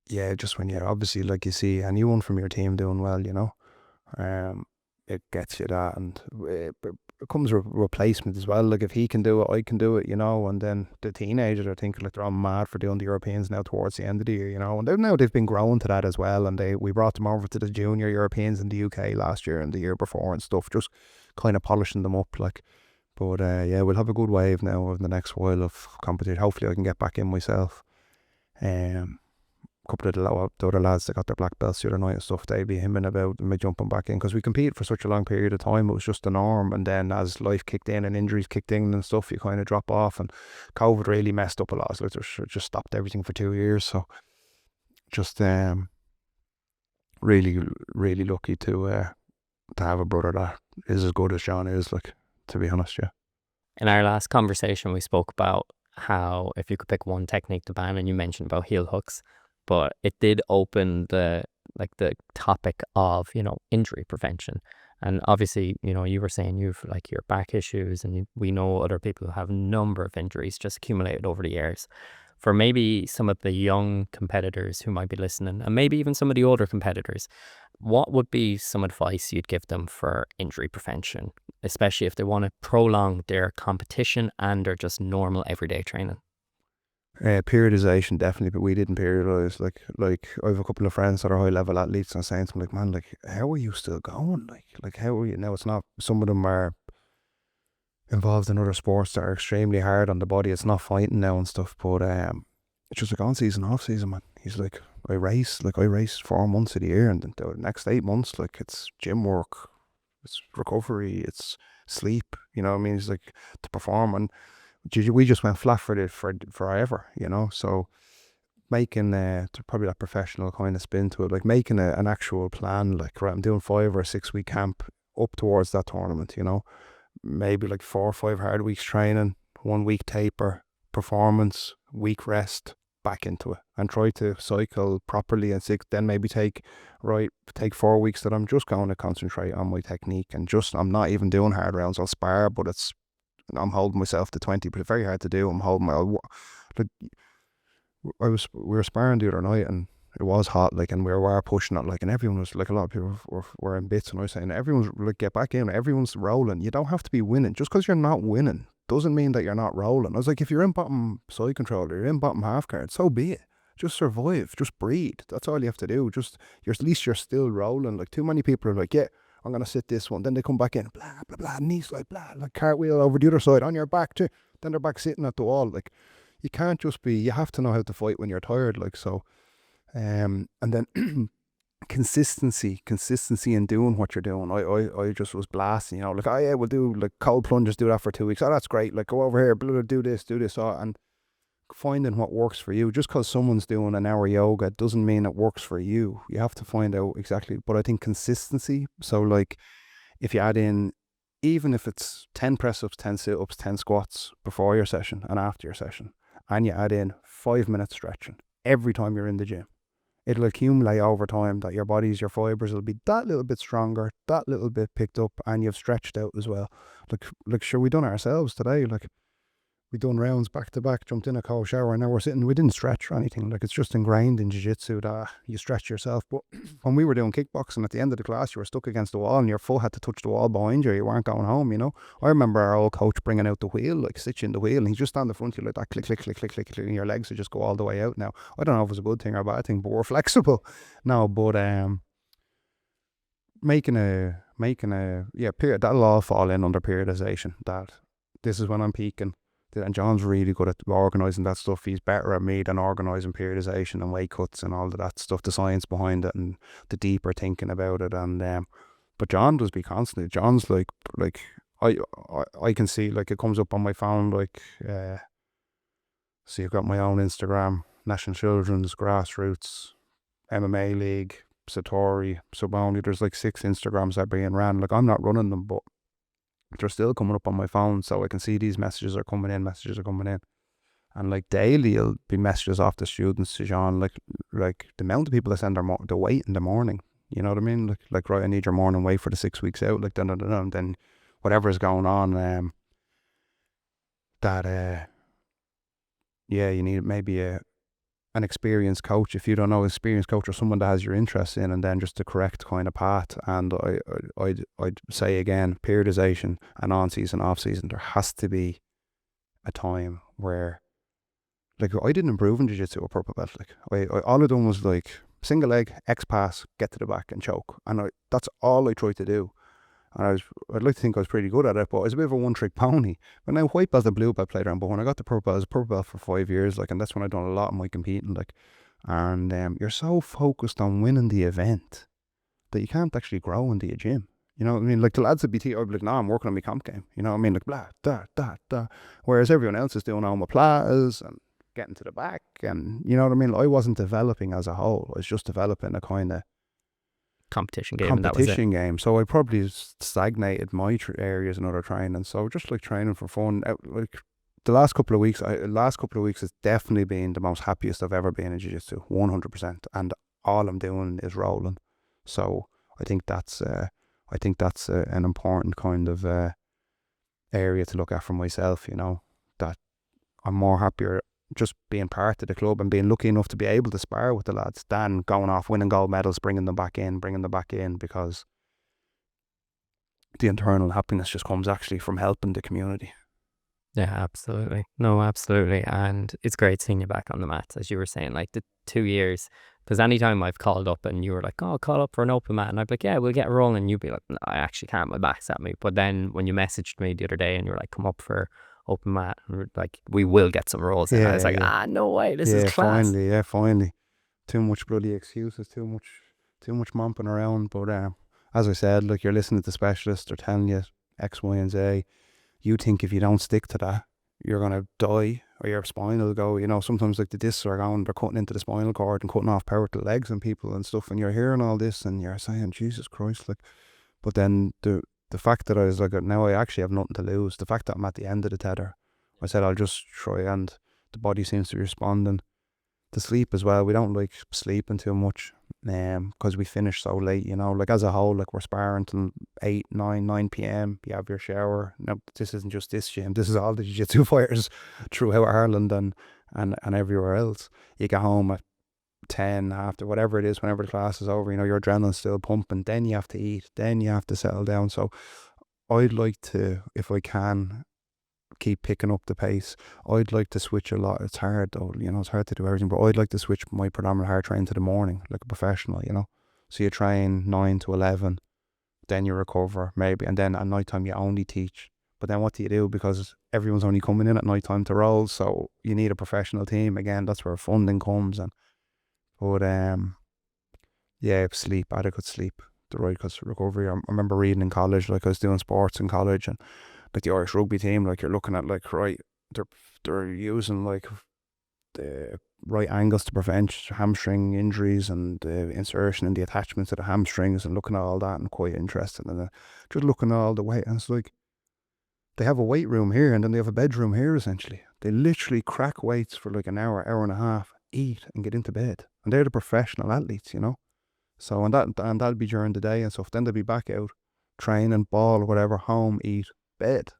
yeah, just when you're obviously like you see anyone from your team doing well, you know, it gets you that, and it becomes a replacement as well. Like if he can do it, I can do it, you know. And then the teenagers are thinking like they're all mad for doing the Europeans now towards the end of the year, you know. And now they've been growing to that as well. And we brought them over to the junior Europeans in the UK last year and the year before and stuff, just kind of polishing them up, like. But yeah, we'll have a good wave now over the next while of competition. Hopefully I can get back in myself. A couple of the other lads that got their black belts the other night and stuff, they'd be hemming about me jumping back in because we competed for such a long period of time. It was just the norm, and then as life kicked in and injuries kicked in and stuff, you kind of drop off, and COVID really messed up a lot. So it just stopped everything for 2 years. So just really, really lucky to have a brother that is as good as John is, like, to be honest. Yeah. In our last conversation, we spoke about how if you could pick one technique to ban, and you mentioned about heel hooks. But it did open the topic of, you know, injury prevention. And obviously, you know, you were saying you've like your back issues, and we know other people who have a number of injuries just accumulated over the years. For maybe some of the young competitors who might be listening, and maybe even some of the older competitors, what would be some advice you'd give them for injury prevention, especially if they want to prolong their competition and their just normal everyday training? Periodization, definitely, but we didn't periodize. Like I have a couple of friends that are high level athletes, and I'm saying to them, like, man, like, how are you still going? Like how are you now? It's not. Some of them are involved in other sports that are extremely hard on the body. It's not fighting now and stuff, but it's just like on season, off season, man. He's like, I race 4 months of the year, and then the next 8 months, like, it's gym work, it's recovery, it's sleep. You know what I mean? It's like to perform, and we just went flat for forever, you know. So making probably that professional kind of spin to it, like making an actual plan, like, right, I'm doing 5 or 6 week camp up towards that tournament, you know, maybe like 4 or 5 hard weeks training, 1 week taper, performance, week rest, back into it, and try to cycle properly and then maybe take 4 weeks that I'm just going to concentrate on my technique, and I'm not even doing hard rounds. I'll spar, but I'm holding myself to 20, but it's very hard to do. I'm holding we were sparring the other night, and it was hot, like, and we were pushing it, like, and everyone was like, a lot of people were in bits, and I was saying, everyone's like, get back in, everyone's rolling. You don't have to be winning. Just because you're not winning doesn't mean that you're not rolling. I was like, if you're in bottom side control, or you're in bottom half guard, so be it. Just survive, just breathe. That's all you have to do. At least you're still rolling. Like, too many people are like, yeah, I'm gonna sit this one, then they come back in, blah blah blah, knee slide, blah, like cartwheel over the other side on your back too, then they're back sitting at the wall. Like, you can't just be, you have to know how to fight when you're tired, like. So and then consistency in doing what you're doing. I just was blasting, like, oh yeah, we'll do like cold plunges, do that for 2 weeks. Oh, that's great. Like, go over here, do this, and finding what works for you. Just because someone's doing an hour yoga doesn't mean it works for you. You have to find out exactly. But I think consistency. So, like, if you add in, even if it's 10 press-ups, 10 sit-ups, 10 squats before your session and after your session, and you add in 5 minutes stretching every time you're in the gym, it'll accumulate over time that your fibers will be that little bit stronger, that little bit picked up, and you've stretched out as well. Like sure, we done ourselves today. Like, we done rounds back to back, jumped in a cold shower, and now we're sitting. We didn't stretch or anything. Like, it's just ingrained in jiu-jitsu that you stretch yourself. But when we were doing kickboxing, at the end of the class, you were stuck against the wall, and your foot had to touch the wall behind you. You weren't going home, I remember our old coach bringing out the wheel, like stitching the wheel, and he's just on the front of you like that, click, click, click, click, click, click, and your legs would just go all the way out. Now, I don't know if it's a good thing or a bad thing, but we're flexible. No, but making a period, that'll all fall in under periodization. That this is when I'm peaking. And John's really good at organising that stuff. He's better at me than organising periodization and weight cuts and all of that stuff, the science behind it and the deeper thinking about it. And but John does be constantly. John's like I can see, like, it comes up on my phone, like, see, I've got my own Instagram, National Children's, Grassroots, MMA League, Satori, SubOnly. There's like 6 Instagrams that are being ran. Like, I'm not running them, but they're still coming up on my phone, so I can see these messages are coming in. And like, daily it'll be messages off the students to John, like the amount of people that send the weight in the morning, you know what I mean, like right, I need your morning weight for the 6 weeks out, like, and then whatever is going on, you need maybe an experienced coach, if you don't know, experienced coach or someone that has your interest in, and then just the correct kind of path. And I'd say again, periodization and on-season, off-season, there has to be a time where, like, I didn't improve in jiu-jitsu or purple belt. Like, all I done was like single leg, X pass, get to the back and choke, and that's all I tried to do. And I'd like to think I was pretty good at it, but I was a bit of a one-trick pony. But now white belt and blue belt played around, but when I got the purple belt, I was a purple belt for 5 years, like, and that's when I done a lot of my competing, like. And you're so focused on winning the event that you can't actually grow into your gym. You know what I mean? Like, the lads at BT, I'd be like, nah, I'm working on my comp game. You know what I mean? Like, blah, da. Whereas everyone else is doing all my platas and getting to the back, and you know what I mean? I wasn't developing as a whole. I was just developing a kind of competition game. So I probably stagnated my areas in other training. So just like training for fun, like the last couple of weeks has definitely been the most happiest I've ever been in jiu-jitsu, 100%. And all I'm doing is rolling. So I think that's an important kind of area to look at for myself. That I'm more happier just being part of the club and being lucky enough to be able to spar with the lads than going off winning gold medals, bringing them back in, because the internal happiness just comes actually from helping the community. Yeah, absolutely. No, absolutely. And it's great seeing you back on the mats, as you were saying, like the 2 years. Because anytime I've called up and you were like, oh, call up for an open mat, and I'd be like, yeah, we'll get rolling. And you'd be like, no, I actually can't, my back's at me. But then when you messaged me the other day and you were like, come up for open mat, and like, we will get some rolls. And I was like, no way, this is class. Finally. Too much bloody excuses, too much momping around. But as I said, like, you're listening to specialists, they're telling you X, Y, and Z. You think if you don't stick to that, you're going to die, or your spine will go, sometimes like the discs are going, they're cutting into the spinal cord and cutting off power to the legs and people and stuff, and you're hearing all this and you're saying, Jesus Christ, like. But then the fact that I was like, now I actually have nothing to lose, the fact that I'm at the end of the tether, I said I'll just try, and the body seems to be responding. The sleep as well, we don't like sleeping too much, because we finish so late, you know, like as a whole, like we're sparring till 8, 9 p.m. You have your shower. Now, this isn't just this gym, this is all the jiu-jitsu fighters throughout Ireland and everywhere else. You get home at 10 after whatever it is, whenever the class is over, you know, your adrenaline's still pumping, then you have to eat, then you have to settle down. So I'd like to, if I can, keep picking up the pace. I'd like to switch a lot. It's hard though, you know, it's hard to do everything, but I'd like to switch my predominant hard training to the morning, like a professional, you know. So you train 9 to 11, then you recover maybe, and then at night time you only teach. But then what do you do? Because everyone's only coming in at night time to roll, so you need a professional team. Again, that's where funding comes. But yeah, sleep, adequate sleep, the right recovery. I remember reading in college, like I was doing sports in college, and like the Irish rugby team, like you're looking at like, right, they're using like the right angles to prevent hamstring injuries and the insertion in the attachments to the hamstrings, and looking at all that, and quite interested in it. Just looking at all the weight, and it's like they have a weight room here and then they have a bedroom here essentially. They literally crack weights for like an hour, hour and a half, eat and get into bed. And they're the professional athletes, you know. So and that'll be during the day and stuff. Then they'll be back out training, ball or whatever, home, eat, bed.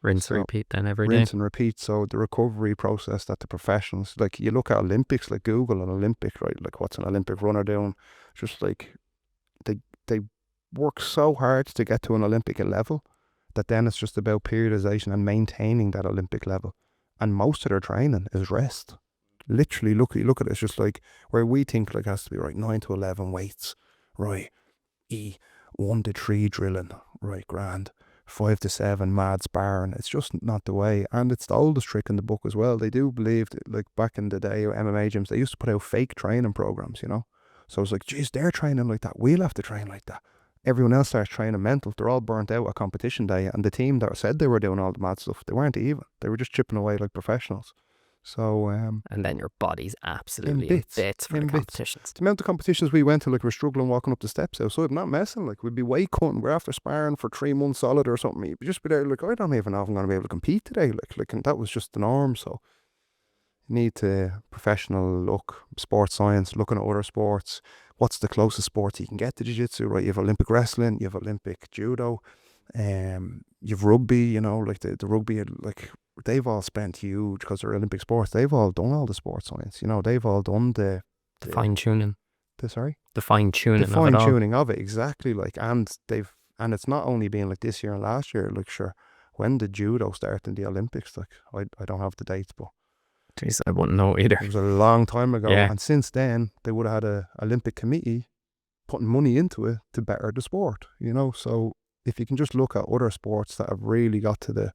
Rinse So, and repeat then every day. Rinse and repeat. So the recovery process that the professionals, like you look at Olympics, like Google an Olympic, right? Like what's an Olympic runner doing? Just like they work so hard to get to an Olympic level that then it's just about periodization and maintaining that Olympic level. And most of their training is rest. Literally, look at it, it's just like where we think like it has to be right 9 to 11 weights, right? 1 to 3 drilling, right? Grand. 5 to 7 mad sparring. It's just not the way, and it's the oldest trick in the book as well. They do believe that, like back in the day, MMA gyms, they used to put out fake training programs, you know. So it's like, geez, they're training like that, we'll have to train like that. Everyone else starts training mental. They're all burnt out at competition day, and the team that said they were doing all the mad stuff, they weren't even. They were just chipping away like professionals. So and then your body's absolutely in bits, for the competitions. The amount of competitions we went to, like we're struggling walking up the steps outside, not messing, like we'd be weight cutting, we're after sparring for 3 months solid or something, you'd just be there like, I don't even know if I'm going to be able to compete today, like and that was just the norm. So you need to professional look, sports science, looking at other sports, what's the closest sport you can get to jiu-jitsu, right? You have Olympic wrestling, you have Olympic judo, you've rugby, you know, like the rugby, like they've all spent huge, because they're Olympic sports, they've all done all the sports science, you know, they've all done the fine-tuning. The fine-tuning of it, exactly, like, and it's not only been like this year and last year, like sure, when did judo start in the Olympics? Like, I don't have the dates, but jeez, I wouldn't know either. It was a long time ago, yeah. And since then, they would have had a Olympic committee putting money into it to better the sport, you know, so if you can just look at other sports that have really got to the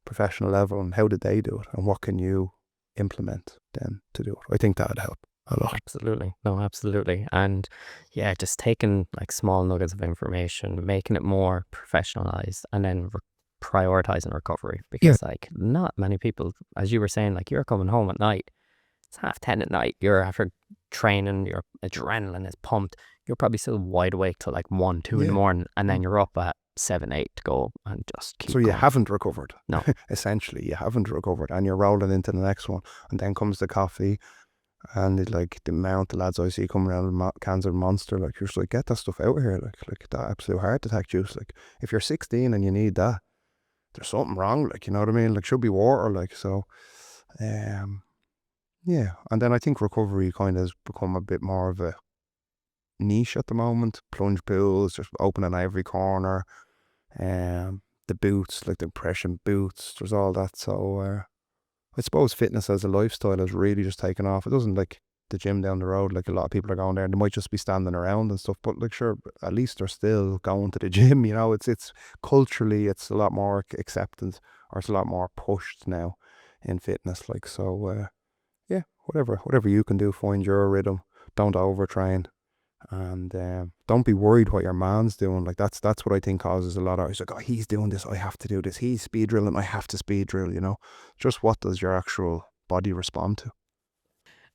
professional level and how did they do it and what can you implement then to do it, I think that would help a lot. Absolutely. And yeah, just taking like small nuggets of information, making it more professionalized, and then prioritizing recovery, because like not many people, as you were saying, like you're coming home at night, it's 10:30 at night, you're after training, your adrenaline is pumped, you're probably still wide awake till like 1, 2 in the morning, and then you're up at 7, 8 to go and just keep going. You haven't recovered. No. Essentially, you haven't recovered, and you're rolling into the next one, and then comes the coffee, and like the amount of lads I see coming around with cans of Monster, like you're just like, get that stuff out of here, like that absolute heart attack juice. Like if you're 16 and you need that, there's something wrong, like, you know what I mean? Like, should be water, like, so yeah. And then I think recovery kind of has become a bit more of a niche at the moment. Plunge pools just open in every corner, the boots, like the compression boots, there's all that. So I suppose fitness as a lifestyle has really just taken off. It doesn't like the gym down the road, like a lot of people are going there and they might just be standing around and stuff, but like sure, at least they're still going to the gym, you know. It's culturally, it's a lot more accepted, or it's a lot more pushed now in fitness, like, so yeah, whatever you can do, find your rhythm, don't overtrain, and don't be worried what your man's doing. Like that's what I think causes a lot of, it's like, oh, he's doing this, I have to do this, he's speed drilling, I have to speed drill, you know. Just what does your actual body respond to?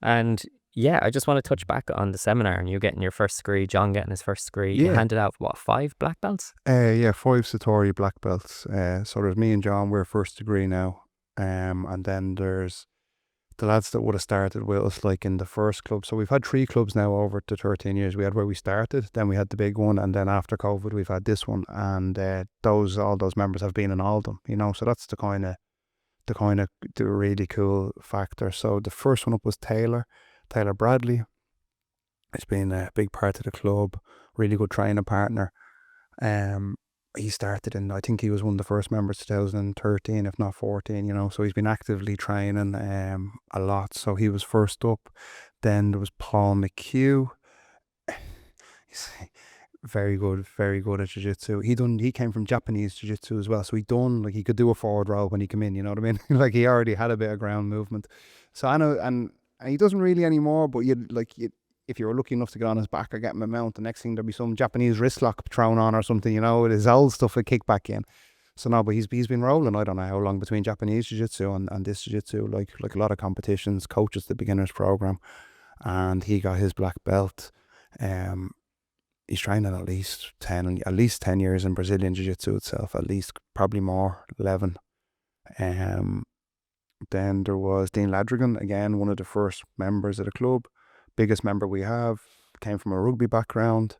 And yeah, I just want to touch back on the seminar and you getting your first degree, John getting his first degree. You handed out what, 5 black belts? 5 Satori black belts. So there's me and John, we're first degree now. And then there's the lads that would have started with us like in the first club. So we've had 3 clubs now over the 13 years. We had where we started, then we had the big one, and then after COVID we've had this one, and all those members have been in all of them, you know. So that's the really cool factor. So the first one up was Taylor Bradley. He's been a big part of the club, really good training partner. He started in, I think he was one of the first members 2013, if not 14, you know, so he's been actively training a lot. So he was first up. Then there was Paul McHugh. He's very good at jiu-jitsu. He came from Japanese jiu-jitsu as well, so he could do a forward roll when he came in, you know what I mean? Like, he already had a bit of ground movement. So I know, and he doesn't really anymore, but if you were lucky enough to get on his back or get him a mount, the next thing there'd be some Japanese wrist lock thrown on or something, you know, his old stuff would kick back in. So no, but he's been rolling, I don't know how long, between Japanese jiu-jitsu and this jiu-jitsu, like a lot of competitions, coaches the beginners program, and he got his black belt. He's training at least 10 years in Brazilian Jiu-Jitsu itself, at least, probably more, 11. Then there was Dean Ladrigan, again, one of the first members of the club. Biggest member we have, came from a rugby background.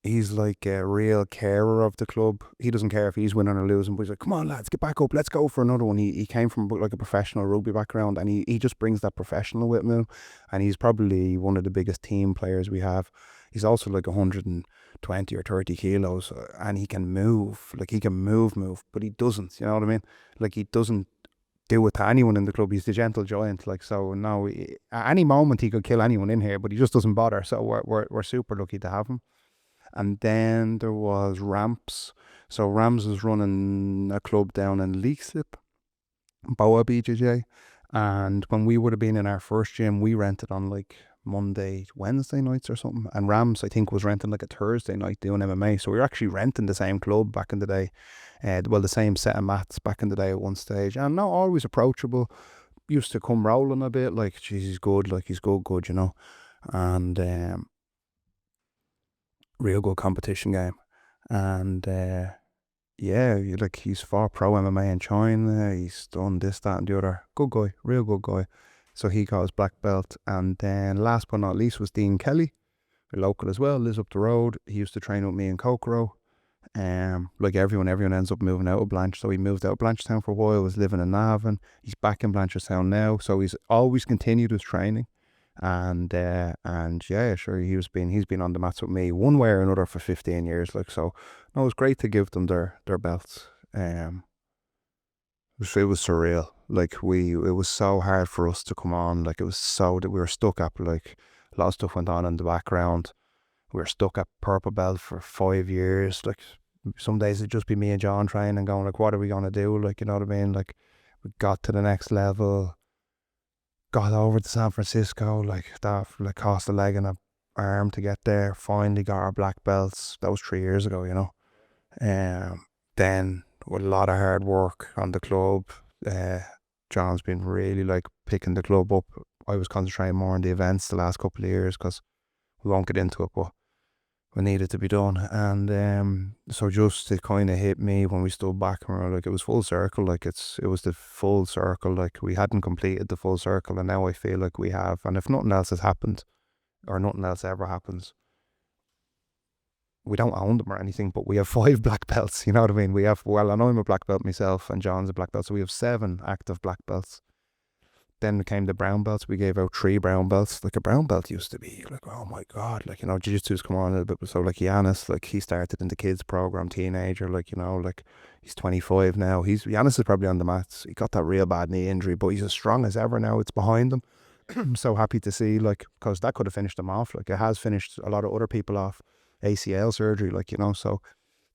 He's like a real carer of the club. He doesn't care if he's winning or losing, but he's like, come on lads, get back up, let's go for another one. He came from like a professional rugby background, and he just brings that professional with him, and he's probably one of the biggest team players we have. He's also like 120 or 30 kilos, and he can move, but he doesn't, you know what I mean? Like, he doesn't do it to anyone in the club. He's the gentle giant, like, so no, at any moment he could kill anyone in here, but he just doesn't bother. So we're super lucky to have him. And then there was Ramps. So Rams was running a club down in Leixlip, Boa BJJ, and when we would have been in our first gym, we rented on like Wednesday nights or something, and Rams, I think, was renting like a Thursday night doing MMA. So we were actually renting the same club back in the day, the same set of mats back in the day at one stage, and not always approachable. Used to come rolling a bit, like, geez, he's good, like, he's good, you know, and real good competition game. And yeah, like, he's fought pro MMA in China, he's done this, that and the other. Good guy, real good guy. So he got his black belt. And then last but not least was Dean Kelly, local as well, lives up the road. He used to train with me in Kokoro. Like everyone ends up moving out of Blanche. So he moved out of Blanchetown for a while, was living in Navan. He's back in Blanchetown now. So he's always continued his training. And yeah, sure, he's been on the mats with me one way or another for 15 years. Like, so no, it was great to give them their belts. It was surreal. Like, it was so hard for us to come on. Like, it was so that we were stuck at, like, a lot of stuff went on in the background. We were stuck at purple belt for 5 years. Like, some days it'd just be me and John training and going, like, what are we gonna do? Like, you know what I mean? Like, we got to the next level, got over to San Francisco, like, that, like, cost a leg and an arm to get there. Finally got our black belts. That was 3 years ago, you know. Then with a lot of hard work on the club, John's been really, like, picking the club up. I was concentrating more on the events the last couple of years, because we won't get into it, but we needed to be done. And so just to kind of hit me when we stood back and we were like, it was full circle. Like, it was the full circle. Like, we hadn't completed the full circle, and now I feel like we have. And if nothing else has happened, or nothing else ever happens, we don't own them or anything, but we have 5 black belts, you know what I mean? We have, well, I know I'm a black belt myself, and John's a black belt, so we have 7 active black belts. Then came the brown belts. We gave out 3 brown belts. Like, a brown belt used to be like, oh my god, like, you know, jiu-jitsu's come on a little bit. So, like, Giannis, like, he started in the kids program, teenager, like, you know, like, he's 25 now. Giannis is probably on the mats. He got that real bad knee injury, but he's as strong as ever now. It's behind him. I'm so happy to see, like, because that could have finished him off. Like, it has finished a lot of other people off. ACL surgery, like, you know. So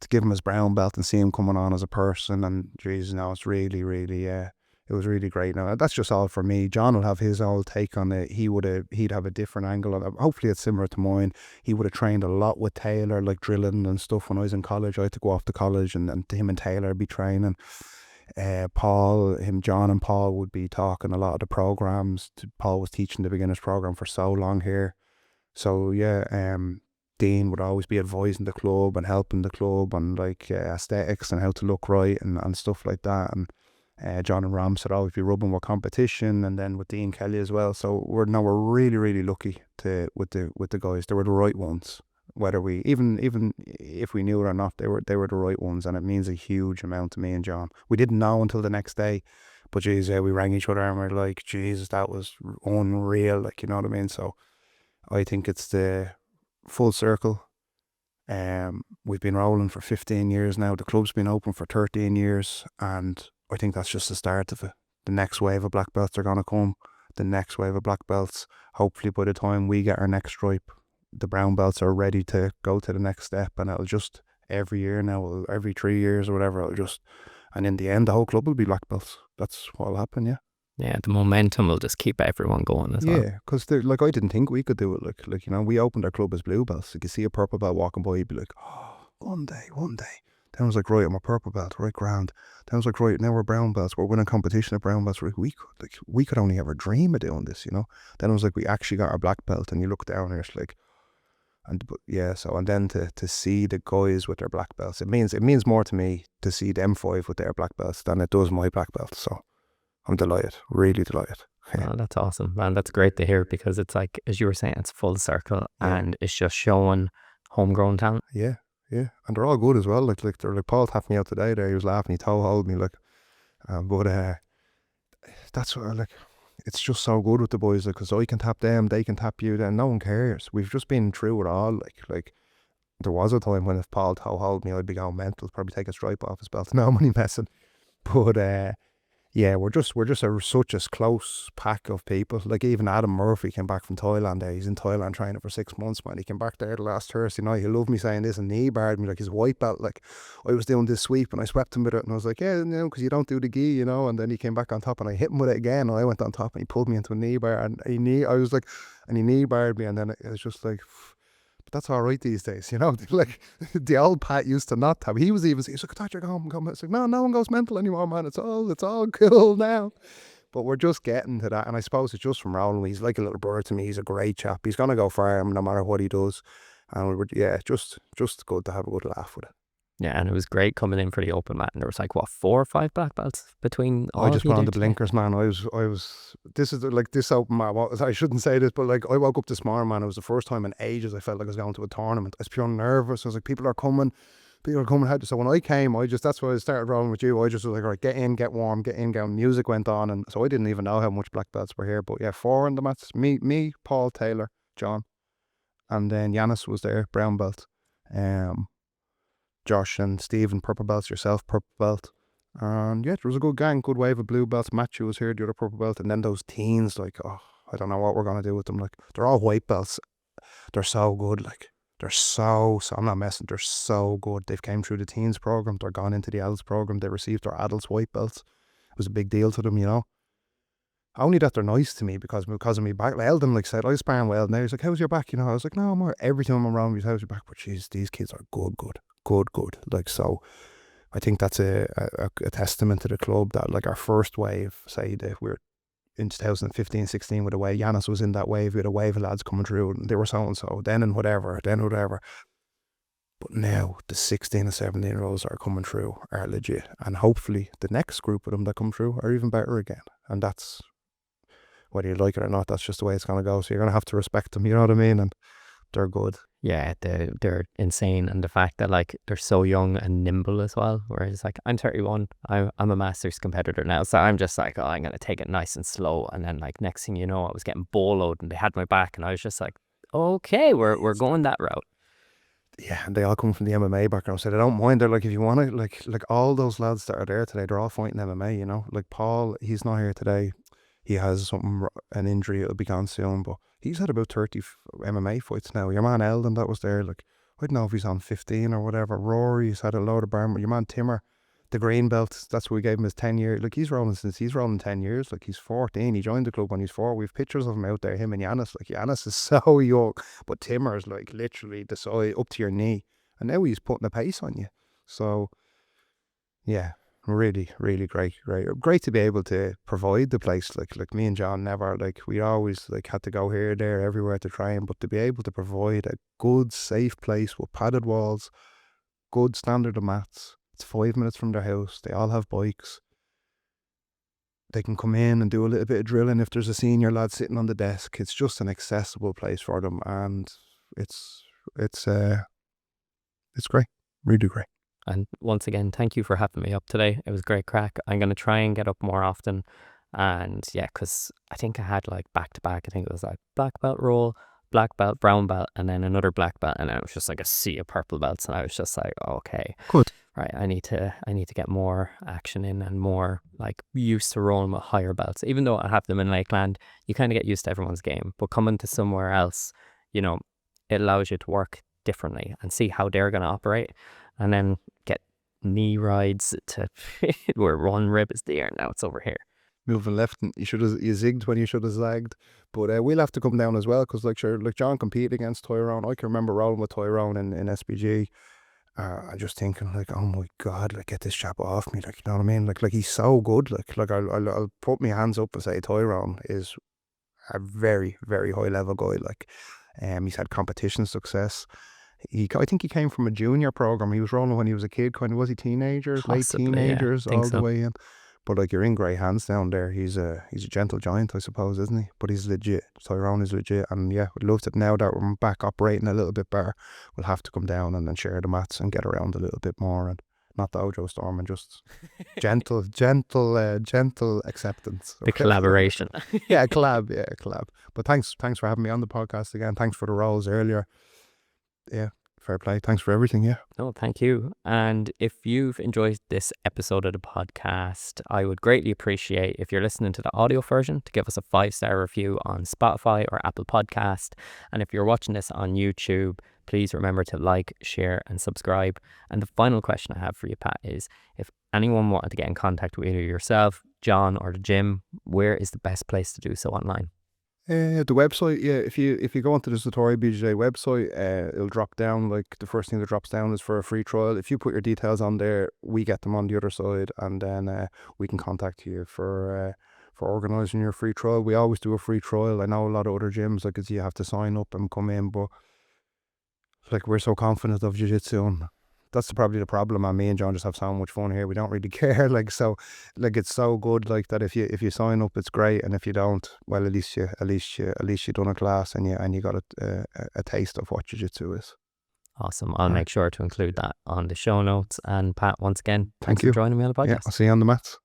to give him his brown belt and see him coming on as a person, and geez, no, it's really, really, it was really great. Now, that's just all for me. John will have his old take on it. He'd have a different angle on it. Hopefully it's similar to mine. He would have trained a lot with Taylor, like drilling and stuff. When I was in college, I had to go off to college, and him and Taylor would be training. John and Paul would be talking a lot of the programs. Paul was teaching the beginners program for so long here. So yeah, Dean would always be advising the club and helping the club on, like, aesthetics and how to look right and stuff like that. And John and Ram said, if you rubbing with competition, and then with Dean Kelly as well. So we're really, really lucky with the guys. They were the right ones. Whether we even if we knew it or not, they were the right ones, and it means a huge amount to me and John. We didn't know until the next day, but geez, we rang each other and we're like, Jesus, that was unreal, like, you know what I mean? So I think it's the full circle. We've been rolling for 15 years now. The club's been open for 13 years, and I think that's just the start of it. The next wave of black belts are going to come. The next wave of black belts, hopefully by the time we get our next stripe, the brown belts are ready to go to the next step, and it'll just every year now, every 3 years or whatever, and in the end the whole club will be black belts. That's what'll happen. Yeah, the momentum will just keep everyone going as well. Yeah, because like, I didn't think we could do it. Like, you know, we opened our club as blue belts. You could see a purple belt walking by, you'd be like, oh, one day. Then I was like, right, I'm a purple belt, right, grand. Then I was like, right, now we're brown belts. We're winning competition at brown belts. We could only ever dream of doing this, you know. Then I was like, we actually got our black belt, and you look down and it's like, and then to see the guys with their black belts, it means more to me to see them 5 with their black belts than it does my black belt. So I'm delighted, really delighted. Oh, that's awesome, man. That's great to hear, because it's like, as you were saying, it's full circle, and it's just showing homegrown talent. Yeah, and they're all good as well. Like they're like, Paul tapped me out today there. He was laughing, he toe-hold me, like, but that's what, like, it's just so good with the boys, like, because I can tap them, they can tap you, then no one cares. We've just been through it all. Like there was a time when if Paul toe-hold me, I'd be going mental, probably take a stripe off his belt. No money messing, but yeah, we're just such a close pack of people. Like, even Adam Murphy came back from Thailand there. He's in Thailand training for 6 months, man. He came back there the last Thursday night. He loved me saying this, and knee barred me like his white belt. Like, I was doing this sweep and I swept him with it, and I was like, yeah, you know, because you don't do the gi, you know. And then he came back on top and I hit him with it again, and I went on top and he pulled me into a knee bar, and he knee barred me, and then it was just like, but that's all right these days, you know. Like, the old Pat used to not have. He was like, I thought you're going home. It's like, no one goes mental anymore, man. It's all cool now. But we're just getting to that, and I suppose it's just from rolling. He's like a little brother to me. He's a great chap. He's gonna go far no matter what he does, and just good to have a good laugh with it. Yeah, and it was great coming in for the open mat, and there was like, what, 4 or 5 black belts between all I just of you put on there the today? blinkers, man. I was. This is like this open mat. I shouldn't say this, but like, I woke up this morning, man. It was the first time in ages I felt like I was going to a tournament. I was pure nervous. I was like, people are coming. So when I came, that's why I started rolling with you. I just was like, all right, get in, get warm, get in, get on. Music went on, and so I didn't even know how much black belts were here. But yeah, 4 in the mats. Me, Paul, Taylor, John, and then Yanis was there, brown belt. Josh and Stephen, purple belts, yourself, purple belt. And yeah, there was a good gang, good wave of blue belts. Matthew was here, the other purple belt. And then those teens, like, oh, I don't know what we're going to do with them. Like, they're all white belts. They're so good. Like, they're so I'm not messing. They're so good. They've came through the teens program. They're gone into the adults program. They received their adults white belts. It was a big deal to them, you know. Only that they're nice to me because of me back. Like, Eldon, like, said, I was sparring well. Now he's like, how's your back? You know, I was like, no, more. Every time I'm around, he's, how's your back? But jeez, these kids are good. Like, so I think that's a testament to the club that, like, our first wave, say that we're in 2015-16 with a wave, Yanis was in that wave, we had a wave of lads coming through, and they were so and so, then whatever. But now the 16 and 17 year olds are coming through are legit, and hopefully the next group of them that come through are even better again. And that's, whether you like it or not, that's just the way it's going to go. So you're going to have to respect them, you know what I mean? And they're good. Yeah, they're insane, and the fact that, like, they're so young and nimble as well. Whereas, like, I'm 31, I'm a masters competitor now, so I'm just like, oh, I'm gonna take it nice and slow. And then, like, next thing you know, I was getting boloed, and they had my back, and I was just like, okay, we're going that route. Yeah, and they all come from the MMA background, so they don't mind. They're like, if you want to, like all those lads that are there today, they're all fighting MMA, you know. Like Paul, he's not here today. He has an injury, it'll be gone soon, but he's had about 30 MMA fights now. Your man Eldon that was there, like, I don't know if he's on 15 or whatever. Rory's had a load of bar. Your man Timmer, the green belt, that's what we gave him his 10 years. Like, he's rolling 10 years. Like, he's 14. He joined the club when he's 4. We have pictures of him out there, him and Yanis. Like, Yanis is so young, but Timmer's like literally the size up to your knee. And now he's putting a pace on you. So, yeah, really, really great to be able to provide the place. Like me and John never, like, we always, like, had to go here, there, everywhere to train, but to be able to provide a good, safe place with padded walls, good standard of mats. It's 5 minutes from their house. They all have bikes. they can come in and do a little bit of drilling if there's a senior lad sitting on the desk. It's just an accessible place for them, and it's great, really great. And once again, thank you for having me up today. It was great crack. I'm going to try and get up more often. And yeah, because I think I had like back to back, I think it was like black belt roll, black belt, brown belt, and then another black belt. And it was just like a sea of purple belts. And I was just like, okay, Good. right, I need to get more action in and more like used to rolling with higher belts. Even though I have them in Lakeland, you kind of get used to everyone's game. But coming to somewhere else, you know, it allows you to work differently and see how they're going to operate, and then get knee rides to where one rib is there, now it's over here. Moving left, and you zigged when you should have zagged. But we'll have to come down as well, because like John competed against Tyrone. I can remember rolling with Tyrone in SBG. I'm just thinking like, oh my God, like, get this chap off me, like, you know what I mean? Like he's so good. Like I'll put my hands up and say Tyrone is a very, very high level guy. Like, he's had competition success. I think he came from a junior program. He was rolling when he was a kid, kind of, was he teenagers, Possibly, late teenagers, yeah, all the so. way in. But like, you're in great hands down there. He's a gentle giant, I suppose, isn't he? But he's legit. Tyrone is legit. And yeah, we'd love to, now that we're back operating a little bit better, we'll have to come down and then share the mats and get around a little bit more, and not dojo storm, and just gentle acceptance. The collaboration. Yeah, collab. But thanks for having me on the podcast again. Thanks for the roles earlier. Yeah, fair play. Thanks for everything. Yeah. No, thank you. And if you've enjoyed this episode of the podcast, I would greatly appreciate if you're listening to the audio version to give us a 5-star review on Spotify or Apple Podcast. And if you're watching this on YouTube, please remember to like, share, and subscribe. And the final question I have for you, Pat, is if anyone wanted to get in contact with either yourself, John, or the gym, where is the best place to do so online? The website, yeah. If you go onto the Satori BJJ website, it'll drop down. Like, the first thing that drops down is for a free trial. If you put your details on there, we get them on the other side, and then we can contact you for organising your free trial. We always do a free trial. I know a lot of other gyms, like, you have to sign up and come in, but like, we're so confident of jiu-jitsu, and that's probably the problem. And me and John just have so much fun here. We don't really care. Like, so, like, it's so good, like, that if you sign up, it's great, and if you don't, well, at least you done a class, and you got a taste of what jiu-jitsu is. Awesome. I'll make sure to include that on the show notes. And Pat, once again, thanks Thank you for joining me on the podcast. Yeah, I'll see you on the mats.